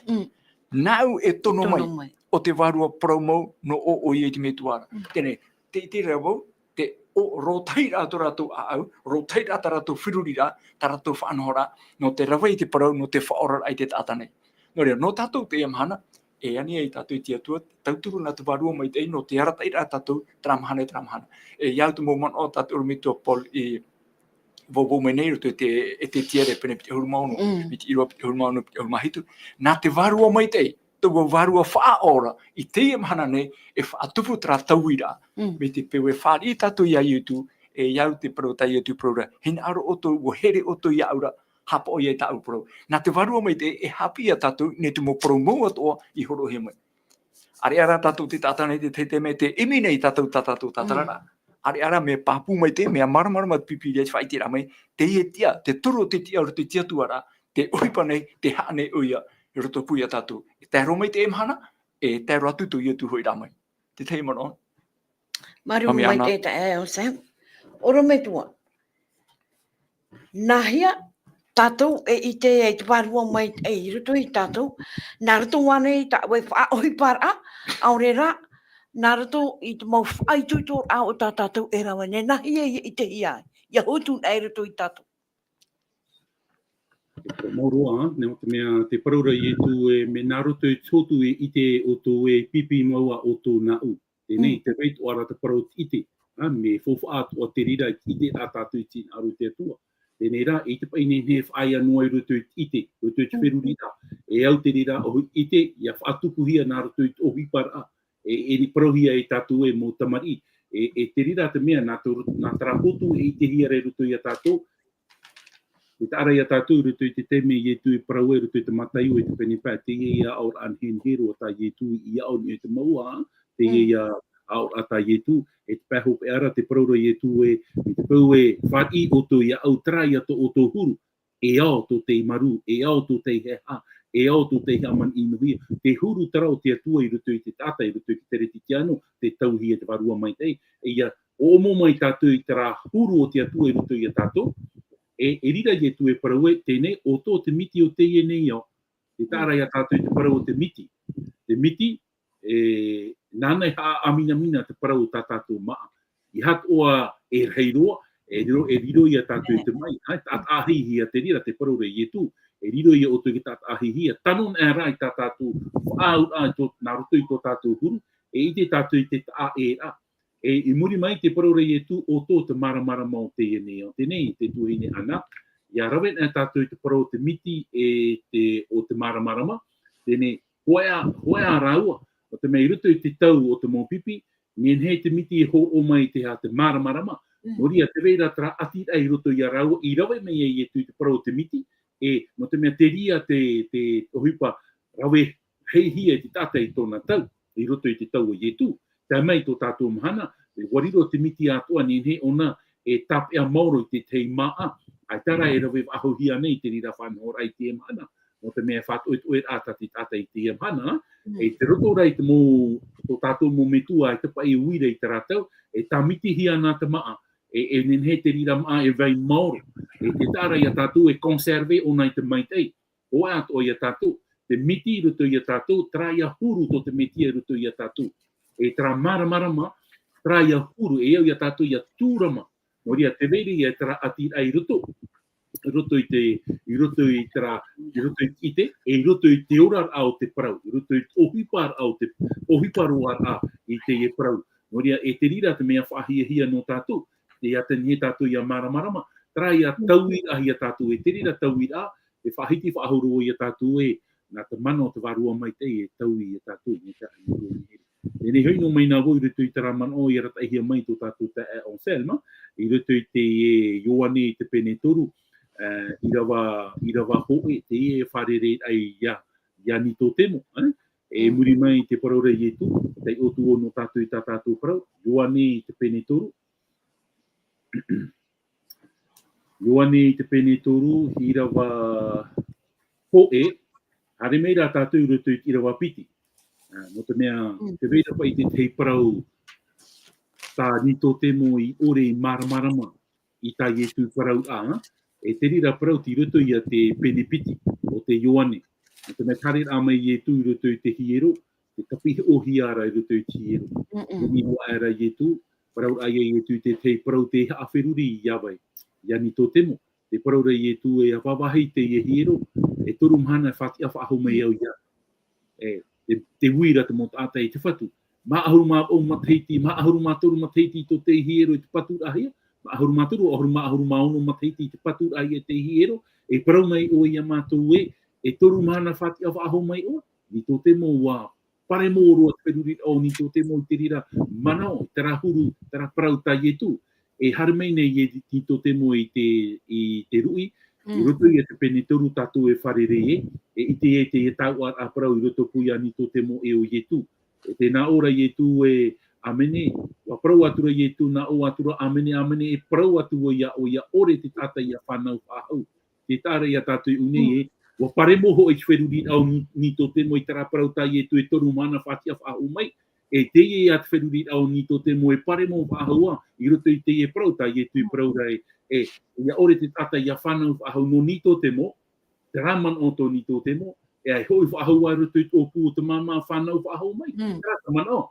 Speaker 2: Nau e tono mai, o te warua promo no o I te metuara. Tēnei, te reo te o rotai rā tō rātou a au, rotai rā tā rātou whiruri rā, tā rātou whaanohora, no te rawa I te parau, no te whaora ai te tātanei. No rea, no tātou te amhana, e ani ai tātou I te atua, tauturu nā te warua mai tei, no te aratai rā tātou, tramahana. E iau te mōman o tātou urumitua Paul I vō mai nei roto e te tiere pene pite hurumauno, mi te irua pite hurumauno, pite hurumahitu, nā te warua mai tei, tau warua wha ora, I te amhana nei, e whaatupu tra tauira, me te pewe whaari I tātou ia iutu, e iau te parau tai iutu praura, hina aro oto, wo here oto ia aura, hapa o ia ta au pro. Nā te warua mai te e hapi a tātou, ne te mo promo atoa I horo he mai. Are ara tātou te tātanei te me te imi nei tātou tātarara. Are ara me pāpū mai te, mea marama pipi rei whaitira mai, te e tia, te toro te tia ora te tia tuara, te oipa nei, te haa nei uia, I roto puia tātou. E tēro mai te emhana, e tēro atu tu ia tu hoi rā mai. Te tei mano.
Speaker 1: Maru mai te e o Sam. Oro me tua. Nahia, tātou e te warua mai e I roto I tātou, nā roto wane I tā wai wha oi para, aure rā, nā roto I te mau whai tuitor a o tā tātou e rawa, ne nahia I te ia, ia hotu e roto I tātou.
Speaker 3: Moroa, ne o te mea te paraura I tu e me nā roto I tōtu I te o tō e pipi maua o tō nā u. Tēnei, te reit o ara te parau ite, me fofa atu o te rira I te a tātou I tina aru te atua. Tēnei rā, I te paine ne whaia noa I roto I ite, roto I te whirurira. E au te rira o ite, ia whaatupuhia nā roto I o hipara. E ni parauhia I tātou e mō tamari. E te rira te mea, nā tarapotu e ite hia re roto I a tātou. E te ara I a tātou roto I te teme I tu I parau e roto I te mataiu e te penepā. Te ia aur anhen hero o tā I tu I au ni o te maua. Te ia aur a tā I tu. E te pēho pe ara te paraura I tu e te pau e whari o tō I au trai ato o tō huru. E ao tō te maru, e ao tō te heha, e ao tō te haman inuhia. Te huru tara o te atua I roto I te tata, I roto I te tere titiano, te tauhia te warua mai tei. E ia omo mai tātou I tara huru o te atua I roto I a tātou. E rira I tu e parau e tēnei, o tō te miti o te ie nei au. Te tāra I a tātou I te parau o te miti. Te miti, nānei haa amina te parau tā tātou maa. I hat oa e reiroa, e riro I a tātou I te mai. Tāt ahihia te rira te parau rei tu. E riro I a oto ki tāt ahihia. Tanon e rai tā tātou whaaur ai nā roto I tō tātou huru. E I te tātou I te tā e a. E I muri mai te parau rei tu o tō te maramara mau te ene o tenei te tuhine ana. Ia rawen e tātou I te parau te miti o te maramarama. Tēnei hoea raua. O te mei ruto I te tau o te mōpipi, nien hei te miti ho o mai te ha te maramarama. Noria te reira tra ati ai roto I a raua, I rawe mei e tu te parau te miti, e no te mea te ria te ohipa rawe hei hia te tata I tōna tau, I roto I te tau I tu. Te mei tō tātou mahana, te wariro te miti atua, nien hei ona e tapea mauro I te tei maa. Ai tara e rawe ahohia nei te rira whanhora I te mahana. No te mea whātoe ātati tata I te amhana, e te roto rei te mō tō tātou mō metua I te pai uire I te rātau, e tā miti hia nā te maa, e nen he te rira maa e vai maore. E te tāra I a tātou e conserve o nei te maitei, o ato I a tātou, te miti roto I a tātou, tra I a huru tō te metia roto I a tātou. E tra maramarama, tra I a huru, e au I a tātou I a tūrama, moria te veri e tra ati ai roto. Roto I ite, e roto I te ora au te parau, roto I ohipar au te ohiparu a I te e parau. Noria e te rira te mea whahia no tātou, te ata ni tātou I a maramarama, trai a tauwi a hi a tātou, e te rira tauwi a, e whahiti whahuru I a tātou e, nā te mana o te warua mai te e tauwi a tātou, ni te ahi. E ne hoi no mai nā woi roto I te raman o I a rata hia mai tō tātou te e on selma, I roto I te e Ioane I te pene toru, I rawa hoe te e wharere ai ia ni tō temo. E muri mai te paraura I tu, te otu o no tātou I tā tātou parau, Ioane I te pene toru. Ioane I te pene toru, I rawa hoe, hare mei rā tātou I roto I rawa piti. No te mea, te veira pai te parau tā ni tō te mo I ore I maramarama I tā ietu parau a, e te rira parau ti roto ia te penipiti o te Ioane. O te me tare a mai ietu I roto I te hiero, te kapihe o hiara I roto I te hiero. Ni hoa era ietu, parau a ietu te parau te awheruri I awai. Ia ni tō te mo, te parau rei ietu e awawahi te hiero, e toru mhana whati awha aho mai au ia. Te wira te mota ata I te whatu. Ma ahuru ma o mateiti, ma ahuru ma toru mateiti to te hiero I te patu ahia. Ma ahuru ma toru, ahuru ma ono mateiti I te patu ahia te hiero. E parau mai o ia mātou e toru mana whati awha aho mai o. Ni tō te mo wā pare mōro a te peruri o ni tō te mo I te rira manao, tera huru, tera parau ta ietu. E harmei nei I tō te mo I te rui. I roto I te pene toru tātou e wharere I te tau a parau I roto puia ni tō te mo e o ietu. E te nā ora ietu e amene, wa parau atura ietu nā o atura amene e parau atu o ia ore te tata ia whanau whahau. Te tāra ia tātou une wa pare moho e wheruri au ni tō te mo I tara parau tā ietu e toru mana whatia whahau mai. E te ia te wheruri au ni tō te mo e pare moho whahau I roto I te parau tā ietu I parau rai. Ia ore te tata ia whanau whahau no ni tō te mo, te raman o tō ni tō te mo, e ai hoi whahau ai roto I tō pū o te mama whanau whahau mai. Rata mana o.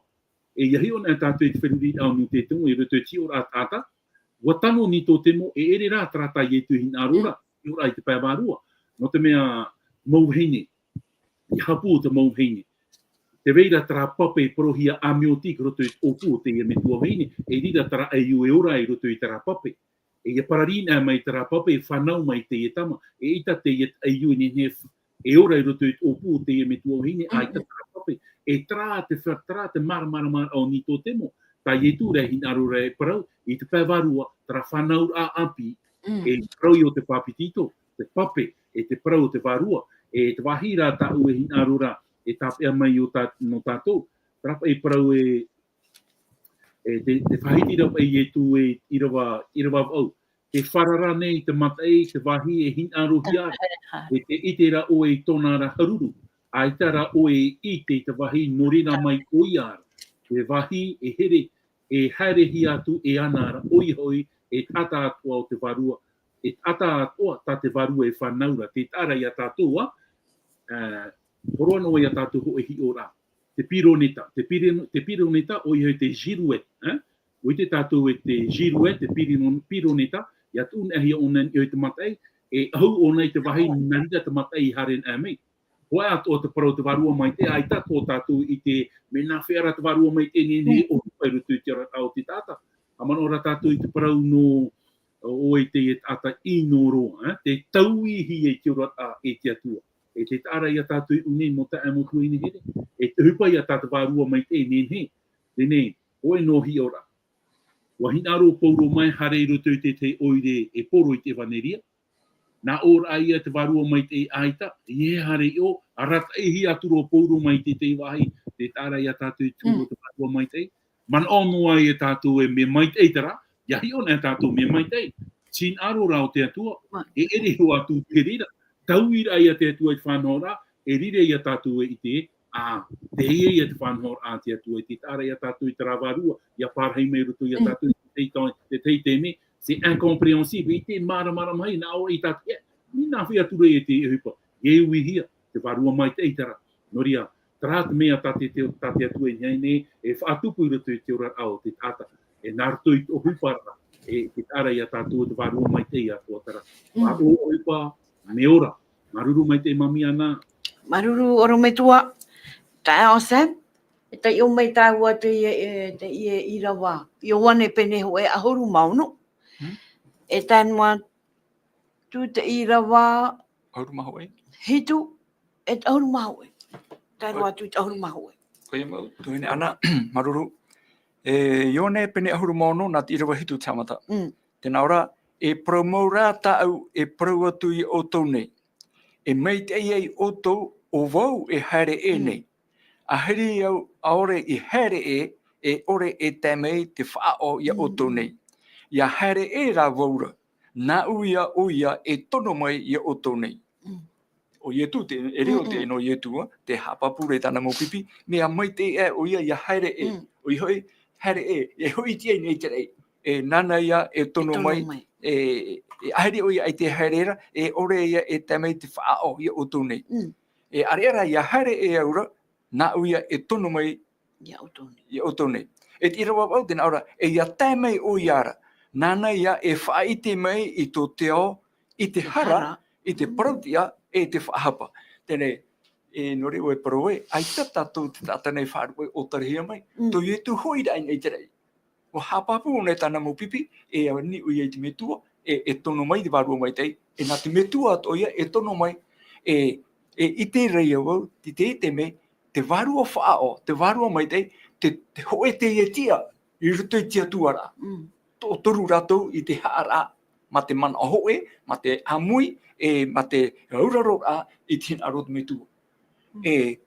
Speaker 3: E iahi o nea tātou I te wheruri au ni te tungu, I roto I tio rā tāta, wa tano ni tō te mo, e ere rā trata I etu hina arora, I ora I te pēwārua. No te mea mauheine, I hapu o te mauheine. Te reira tara pape prohia amioti roto I tō o te ia me tuaheine, e rira tara e u e ora I roto I tara pape. E ia pararina mai tara pape e whanau mai te etama, e ita te e u e ora I roto I tō te ia me tuaheine, a ita tara pape. E tra te mara o ni tō temo, ta ietu rei hina arora e parau, I te pēwarua, tara whanau a api, e parau I o te papitito, te pape, e te parau o te warua, e te wahira ta ue hina arora, e tāpea mai o no tātou, trapa e parau te whahitira e ietu e irawa au, te wharara nei, te matai, te wahi e hina arohia, e te itera o e tonara haruru, ai tara o e ite te wahi norina mai o iara. Te wahi e here, e haerehi atu e anara oihoi e tata atua o te warua. E tata atua ta te warua e whanaura. Te tara ia tātua, horoano ia tātua ho e hi ora. Te pironeta. Te pironeta oihoi te jiruet. O te tātua e te jiruet, te pironeta, ia tūn ahi o nen i te matai, e au o nei te wahi narida te matai haren a mei. Hoa ato te parau te warua mai te aita tō tātou I te mena whera te warua mai te nene o pai rutu I te ratau te tata. Amano ora tātou I te parau no o e te ata I no roa. Te tauihi e te rata e te atua. E te tāra ia tātou I une mo ta amo kuini here. E te hupa ia tātou warua mai te nene. Tene, oe no hi ora. Wahinaro pouro mai hare rutu I te oire e poro I te vaneria. Nā ora ia te warua mai te aita, ie hare o, arata hi aturo pouro mai te wahi, te tāra ia tātou I tūro te warua mai te. Man ono ai e tātou e me mai te tara, ia hi ona e tātou me mai te. Sin aro rao te atua, e ere ho atu te rira. Tauira ia te atua I whanora, e rire ia tātou I te, te ia ia te whanora te atua, te tāra ia tātou I tara warua, ia pārhei mei rutu ia tātou I te teime, c'est incompréhensible. I te mara mai, nā ora I tātou, ni nā whia ture e te hupa. E ui hia, te warua mai te eitara. Noria, tara te mea tate atu e nei, e whaatupu I roto I te ora au, te tata. E nārtu I o hupara, e te tara ia tātou te warua mai te ia tua tara. Wāro o hupa, me ora. Maruru mai te mami ana.
Speaker 1: Maruru oro me tua, ta o sem, e ta i o mai tā ua te ie I rawa. I o wane pene ho e ahoru mauno. E tanua tu te I rawa
Speaker 2: Ahuru maho e?
Speaker 1: hitu e ahoru maho e. Tanua tu te ahoru maho e.
Speaker 2: Koe mau, tuhine ana, maruru. E ione pene ahuru maono nā te irawa hitu tamata. Tēnā ora, e promoura ta au e pro atu I otou nei. E mei te ei otou o wau e haere e nei. A heri au aore I haere e ore e tamei te whaao I otou nei. Ia haere e rā waura, nā uia e tono mai I otou nei. O ietu, e reo te no ietu, te hapapure tana mo pipi, mea mai te e o ia haere e. O ihoi, Hare e hoi tia nei tere e nana ia e tono mai e hare o ia i te harera e ore ia e tamei te whaao ia o tōnei. E areara ia hare e aura na uia e tono mai ia o tōnei. E tira wapau tēnā ora e ia tamei o iara nana ia e whaite mai i tō te o i te hara i te parautia e te whahapa. Tēnei e nore o e paroe, ai tātou te tātanei whāroe o tarihia mai, tō i tu hoi rai nei te rei. O hapapu o nei tāna mo pipi, e au ni ui e te metua, e tono mai te wārua mai tei, e nā te metua atoia, e tono mai, e i te rei au, te mei, te wārua whaao, te wārua mai tei, te hoe te e tia, i ruto i tia tuara. Tō toru ratou i te haara, ma te mana hoe, ma te amui, ma te auraro a, i tina arot metua. E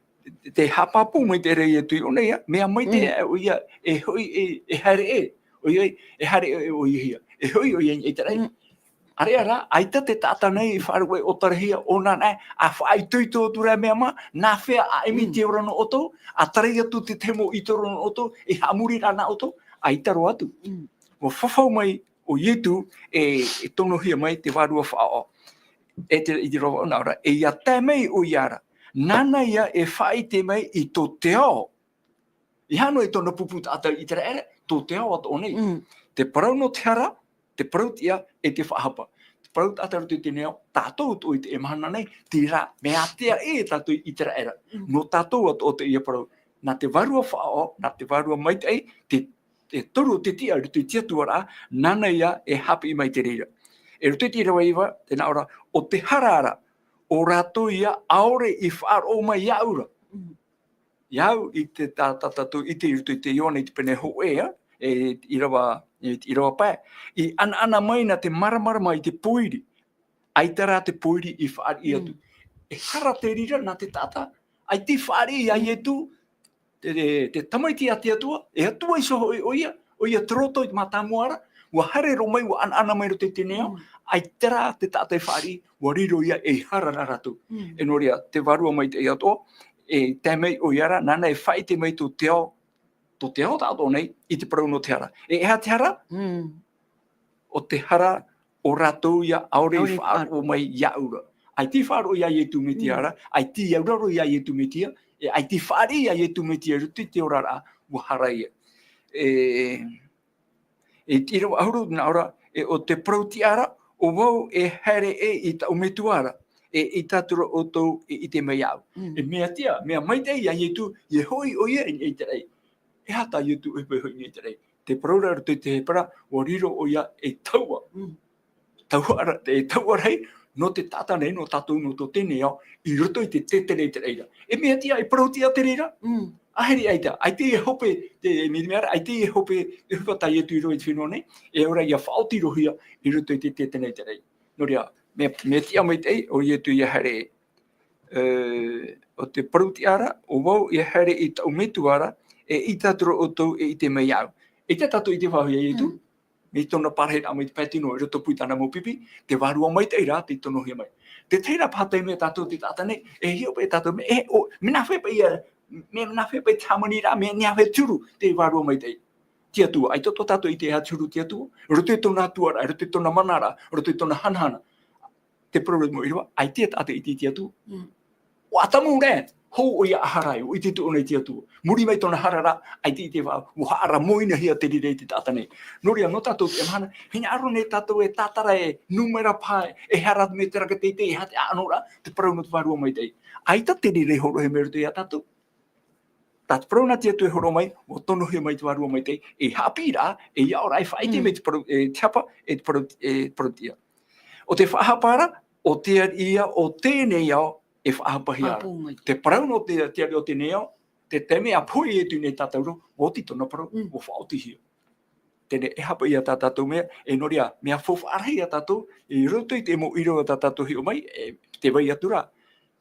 Speaker 2: te hapapu mai te rei e tui o nei, mea mai te o ia e hoi e hare o ia e hare o ia e hoi o ia e te rei. Are ara, aita te tata nei i wharewe o tarihia o nā nei, a whai tui tō tura mea ma, nā whea a emi te orano oto, a tarei atu te temo i tō rono oto, e hamuri rana oto, a itaro atu. Mo whawhau mai o ietu e tono hia mai te wārua whao. E te i te roa o naura, e ia tēmei o iara. Nana ia e whai te mai i tō te ao. I hano e tōna pupu tātou i te ere, tō te ao ato o nei. Te parau no te hara, te parau tia e te whahapa. Te parau tātou te neo, tātou to i te emahana nei, te rā, mea tea e tātou i te ere. No tātou ato o te ia parau. Nā te warua whao, nā te warua maitei, te toru te tia, rutu i tia tuara, nana ia e hapi mai te reira. E rutu i te rawa iwa, tēnā ora, o te harara, o rato ia aore i whaaro mai iaura. Iau i te tātatu i te rutu i te iona i te pene hoea, i rawa pae. I ana mai na te maramara mai te poiri. Aitara te poiri i whaari atu. E hara te rira na te tata. Ai te whaari i ai etu, te tamaiti ati atua, e atua i soho o ia troto i matamuara, ua hare ro mai, ua ana mai ro te teneo, ai tera te tātai whaari, ua riro ia e hara raratu. E noria, te warua mai te ato, e tēmei o iara, nana e whai te mai tō te ao tātou nei, i te parau no te hara. E ea te hara? O te hara o ratou ia aore i whaaro mai iaura. Ai ti whaaro ia i tu me te hara, ai ti iauraro ia i tu me tia, ai ti whaari ia i tu me tia, ruti te orara, ua hara ia. E tira auru na ora, o te parau ti ara, o wau e here i ta umetuara, i tātura o tau i te mei au. E mea tia, mea maitei ia i tu, i hoi o ia i te rei. E hata i tu e hoi i te rei. Te paraura rutu te hepara, o riro o ia e taua. Taua rei, no te tata nei, no tātou no tō tēnei au, i roto i te tetere te reira. E mea tia, e parau tia te reira? Aheri aita, ai te e hope, te mirimeara, ai te e hope, e hukatai e tuiro i te whenua nei, e ora ia whaoti rohia i roto i te tetenei te rei. Noria, mea tia mai tei, o i e tu i here, o te paruti ara, o wau i here i tau metu ara, e i tāturo o tau e i te mei au. E te tatu i te whahuia i tu, me tona parahera mai te pētino, e roto puitana mo pipi, te warua mai tei rā, te tono hia mai. Te teira pātai me tātou te tātanei, e hio pe tātou, me na whepa ia, me na whepa i tamani rā, me nea whe turu, te warua mai tei. Tia tua, ai toto tātou i te hea turu tia tua, roto i tona tuara, roto i tona manara, roto i tona hanhana. Te problema i rua, ai tia tātou i te tia tua. O atamu rē, hou o ia aharai, o i te tu nei tia tua. Muri mai tona harara, ai te i te wā, o haara moina hia te rirei te tātanei. Noria, no tātou te mahana, hina aro nei tātou e tātara e numera pae, e hara me te raka teitei, e hate anora, te parau no te wārua mai tei. Ai ta te rirei horo he meru te ia tātou. Tātou parau na tia tu e horo mai, o tono hia mai te wārua mai tei, e hapi rā, e iaora, e whaite me te parau, e tiapa, e te parau tia. O te whahapara, o te ia, o tēnei au, e whaapahi ara. Te parau no te ari o te neo, te teme a pui e tu nei tātauro, o ti tona parau, o whaoti hia. Tene e hapa ia tātou mea, e noria, mea whawharahi a tātou, e roto i te mo iro a tātou hio mai, e te wai atura.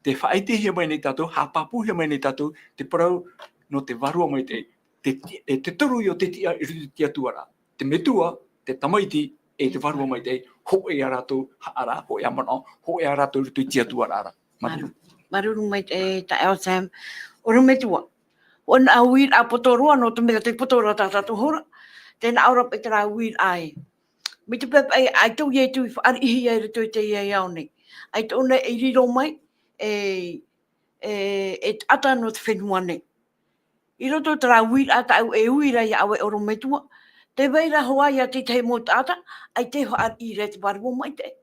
Speaker 2: Te whaite hia mai nei tātou, hapapu hia mai nei tātou, te parau no te warua mai te toru i o te tia i rutu tia tuara. Te metua, te tamaiti, e te warua mai te, ho e a rātou haara, ho e a mana, ho e a rātou rutu tia tuara ara.
Speaker 1: Maruru mai te ta el Sam, oro me tua. On a win a potoroa no te mea te potoroa tātātu hora. Tēnā aura pe tērā win ai. Mi te pepe ai tau ye tu i whaari ihi ai rato i te iai au nei. Ai tau nei e riro mai e ata no te whenua nei. I roto tērā win a tau e uira i awe oro metua. Te weira hoa ia te te mo tata, ai te whaari i re te warua mai te.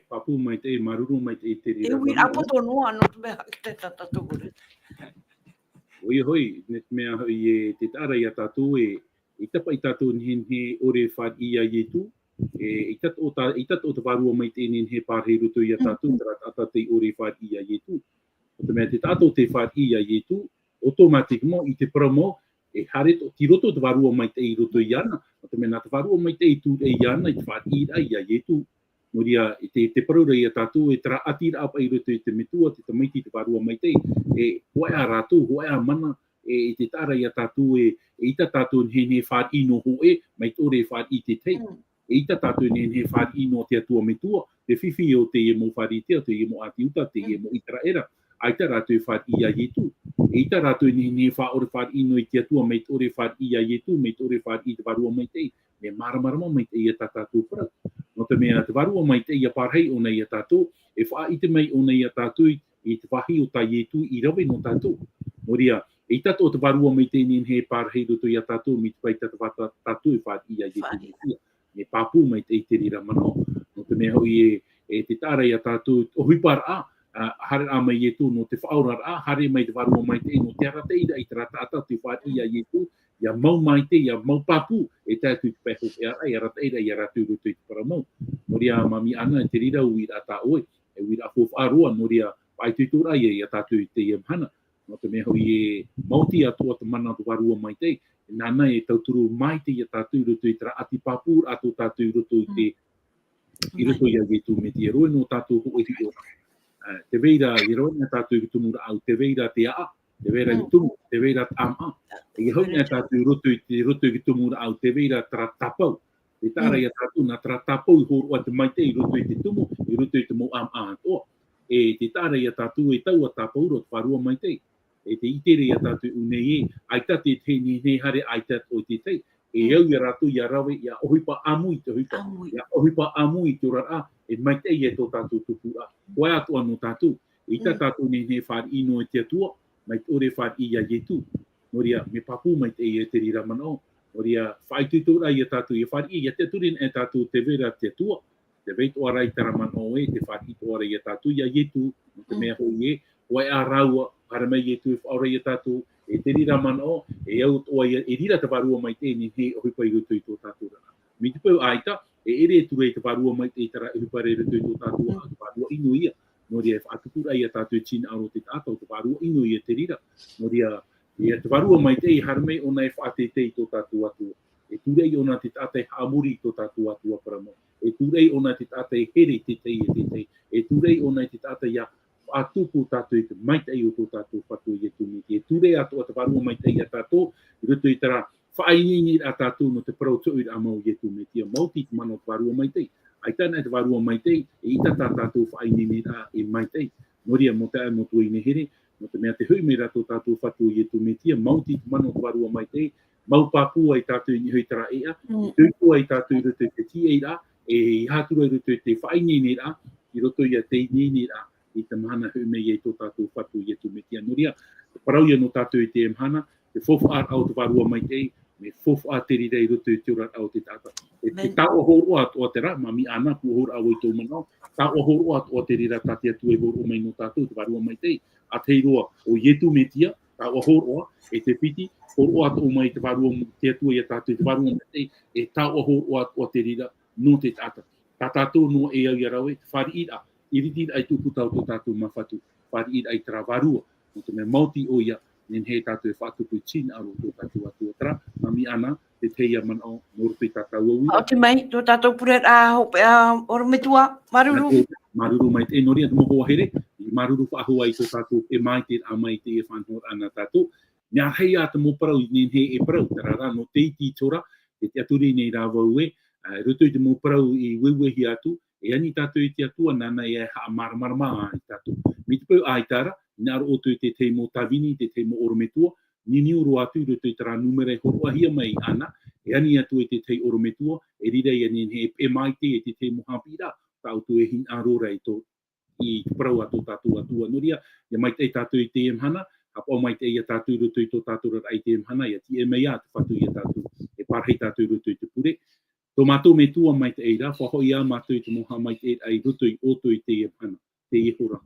Speaker 3: Papu mai te maruru mai te te
Speaker 1: E
Speaker 3: rira.
Speaker 1: win a potoroa no te mea ki te tātātu hora.
Speaker 3: Oi hoi, net mea hoi e te tara i a tātou i tapa i tātou he ore whāt i a ietu. I tato o te warua mai te he pārhe ruto i a tātou, tara tata te ore whāt i a ietu. O te mea te tātou te whāt i a ietu, automatic mo i te promo, e hare ti roto te warua mai te i roto i ana. O te mea nā te warua mai te i tū e i ana i te whāt i a ietu. Noria, te paraura i a tātou, e tara atira apa i roto i te mitua, te tamaiti te warua mai te, e hoe a rātou, hoe a mana, e te tara i a tātou, e ita tātou he whaat ino hoe, mai tore whaat i te tei. E ita tātou he whaat ino te atua mitua, te whiwhi o te e mo whaari tea, te e mo ati uta, te e mo itara era. Aita rātou whaat i a ietu. E ita rātou he whaore whaat ino i te atua, mai tore whaat i a ietu, mai tore whaat i te warua mai te, me maramarama mai te i a tātou para. No te mea te warua mai te i a pārhei o nei a tātou, e wha ite mai o nei a tātou i te wahi o tā ietu i rawe no tātou. Moria, e tato o te warua mai te nien he pārhei roto i a tātou, mi te pai tata wata tātou e whaat i a ietu mai tia. Me pāpū mai te i te rira mano. No te mea hoi e te tāra i a tātou, o huipar a, hare a mai ietu, no te whaorar a, hare mai te warua mai te, no te arata ira i te rata ata te whaat i a ietu, ia mau mai te, ia mau papu, e tātou te peho e ara, ia rata ira, ia ratu roto i te paramau. Noria mami ana te rira ui rata oe, e ui rafo wharoa, noria paitutura ia tātou i te iamhana. No te mea hoi e mauti atua te mana te warua mai te, e nana e tauturu mai te ia tātou roto i te ati papu, ato tātou roto i te, i roto i a getu me te eroe no tātou hoi rio. Te veira, i roe na tātou i tumura au, te veira te a, te veira i tumu, te veira ama. E hoi na tātou roto i tumura au, te veira tra tapau. Te tāra i a tātou na tra tapau i horo a te mai te i roto i te tumu, i roto i te mo ama atoa. E te tāra i a tātou e tau a tapau ro te wharua mai te. E te itere i a tātou unei e, aitate te ne hare aitat o te te. E au i a rātou i a rawe, i a ohipa amu i te huipa. I a ohipa amu i te ora a, e mai te i e tō tātou tupu a. Koe atua no tātou. E ita tātou ne whāri ino e te atua, mai ore whāri i a ietu. Noria, me papu mai te i e te rira manao. Noria, whaitutura i a tātou i a whāri i a te turin e tātou te vera te atua. Te veit o arai tara manao e, te whāri o arai i a tātou i a ietu, no te mea hoi e, koe a raua, para mai ietu e whaore i a tātou, e te rira manao, e au toa e rira te warua mai te, ni he ohipa i rutu i tō tātou rana. Mi te pau aita, e ere e ture te warua mai te tara ohipa re rutu i tō tātou rana, te warua inu ia. Noria e whātukura i a tātou e tina aro te tātou, te warua inu ia te rira. Noria, te warua mai te i harmei ona e whaate te i tō tātou atua. E turei ona te tātai haamuri i tō tātou atua paramo. E turei ona te tātai here te tei e te tei. E turei ona te tātai a atupu tātou i te maitei o tō tātou whatu i e tūmiti. E turei ato a te warua maitei a tātou, i rutu i tara whainini a tātou no te parautu i a mau i e tūmiti. A mauti te mano te warua maitei. Ai tāna te warua maitei, e ita tā tātou whainini a e maitei. Noria mo te amo tui nehere, no te mea te hui me rato tātou whatu i e tūmiti. A mauti te mano te warua maitei, mau papu ai tātou i hui tara ea, tuipu ai tātou i rutu i te ti eira, e i hātura i rutu i te whainini a, i rutu i a te nini a, i te mahana hume i tō tātou whatu i e tūmiti anuria. Te parauia no tātou i te mahana, te whowha au te warua mai te, me whowha te rira i rutu i te urat au te tātou. E te tau horo atu o te rā, mami ana, ku horo au i tō manao, tau horo atu o te rira tātia tu e horo mai no tātou, te warua mai te, a te roa o i e tūmitia, tau horo e te piti, horo atu o mai te warua te atu i a tātou, te warua mai te, e tau horo atu o te rira no te tātou. Tā tātou no e au i a rawe, te whari ira, iritir ai tupu tau tō tātou mawhatu, whari ir ai tara warua, no te mea mauti o ia, nen he tātou e whatupu i tina aro tō tātou atu o tara, mami ana, te teia manao, norupi tātou au ia.
Speaker 1: O te mai, tō tātou puret a hope a orometua, maruru.
Speaker 3: Maruru mai te, noria te moho ahere, maruru whaahua i tō tātou e mai te a mai te e whanhor ana tātou. Nea hei a te moparau, nen he e parau, tara rā no te iti tora, e te aturi nei rā wau e, rutu i te moparau i wewehi atu, e ani tātou i te atua nana e ha marmarama i tātou. Mi te pau ai tāra, Nā ro otu te te mo tawini, te te mo orometua, nini uru atu i roto i tera numere horoahia mai ana, e ani atu e te te orometua, e rira i ani he e maite e te te mo hapira, tau tu e hin arora i to i parau atu tatu atua. Noria, ia mai te tatu i te hana, hapa o mai te ia tatu i roto i to tatu rat ai te hana, ia ti e mei atu whatu i a tatu, e parhei tatu i roto i te pure. Tō mātou me tua mai te eira, whaho i a mātou i te moha mai te ai roto i oto i te hana, te ihora.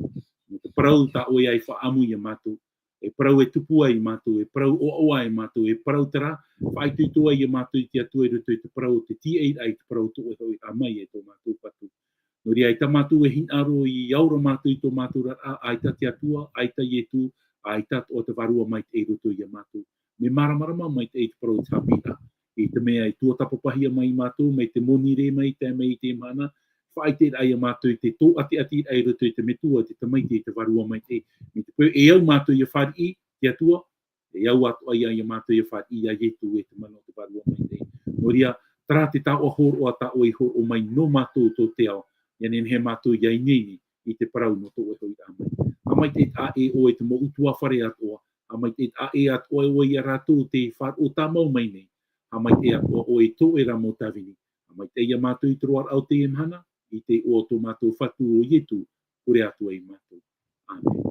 Speaker 3: No te parau ta oe ai whaamu i a mātou, e parau e tupu ai mātou, e parau o ai mātou, e parau tera, whaitu tua i a mātou i te atua i roto i te parau, te ti eira ai te parau to e hoi a mai e tō mātou patu. No ria, ai ta mātou e hin aro i aura mātou i tō mātou rara, ai ta te atua, ai ta ietu, ai ta o te varua mai te roto i a mātou. Me maramarama mai te parau te hapira. I te mea i tua tapapahia mai mātou, mai te monire mai te mei te mana, whaite ai a mātou i te tō ati ai roto i te metua, te tamaiti i te varua mai te. Me te pēr, e au mātou i a whari te atua, e au atu ai a mātou i a whari a ietu e te mana o te varua mai te. No ria, tara te tau a horo a tau i horo mai no mātou tō te ao, ia he mātou i ai nini i te parau no tō e hoi a mai. A mai te a e o e te mo utua whare atoa, a mai te a e atoa o i a rātou te whar o tā mau mai nei. A mai te atoa o e tō e ramo tawini. A mai te ia mātou i troar au te imhana, i te o tō mātou whatu o ietu, kore atua i mātou. Amen.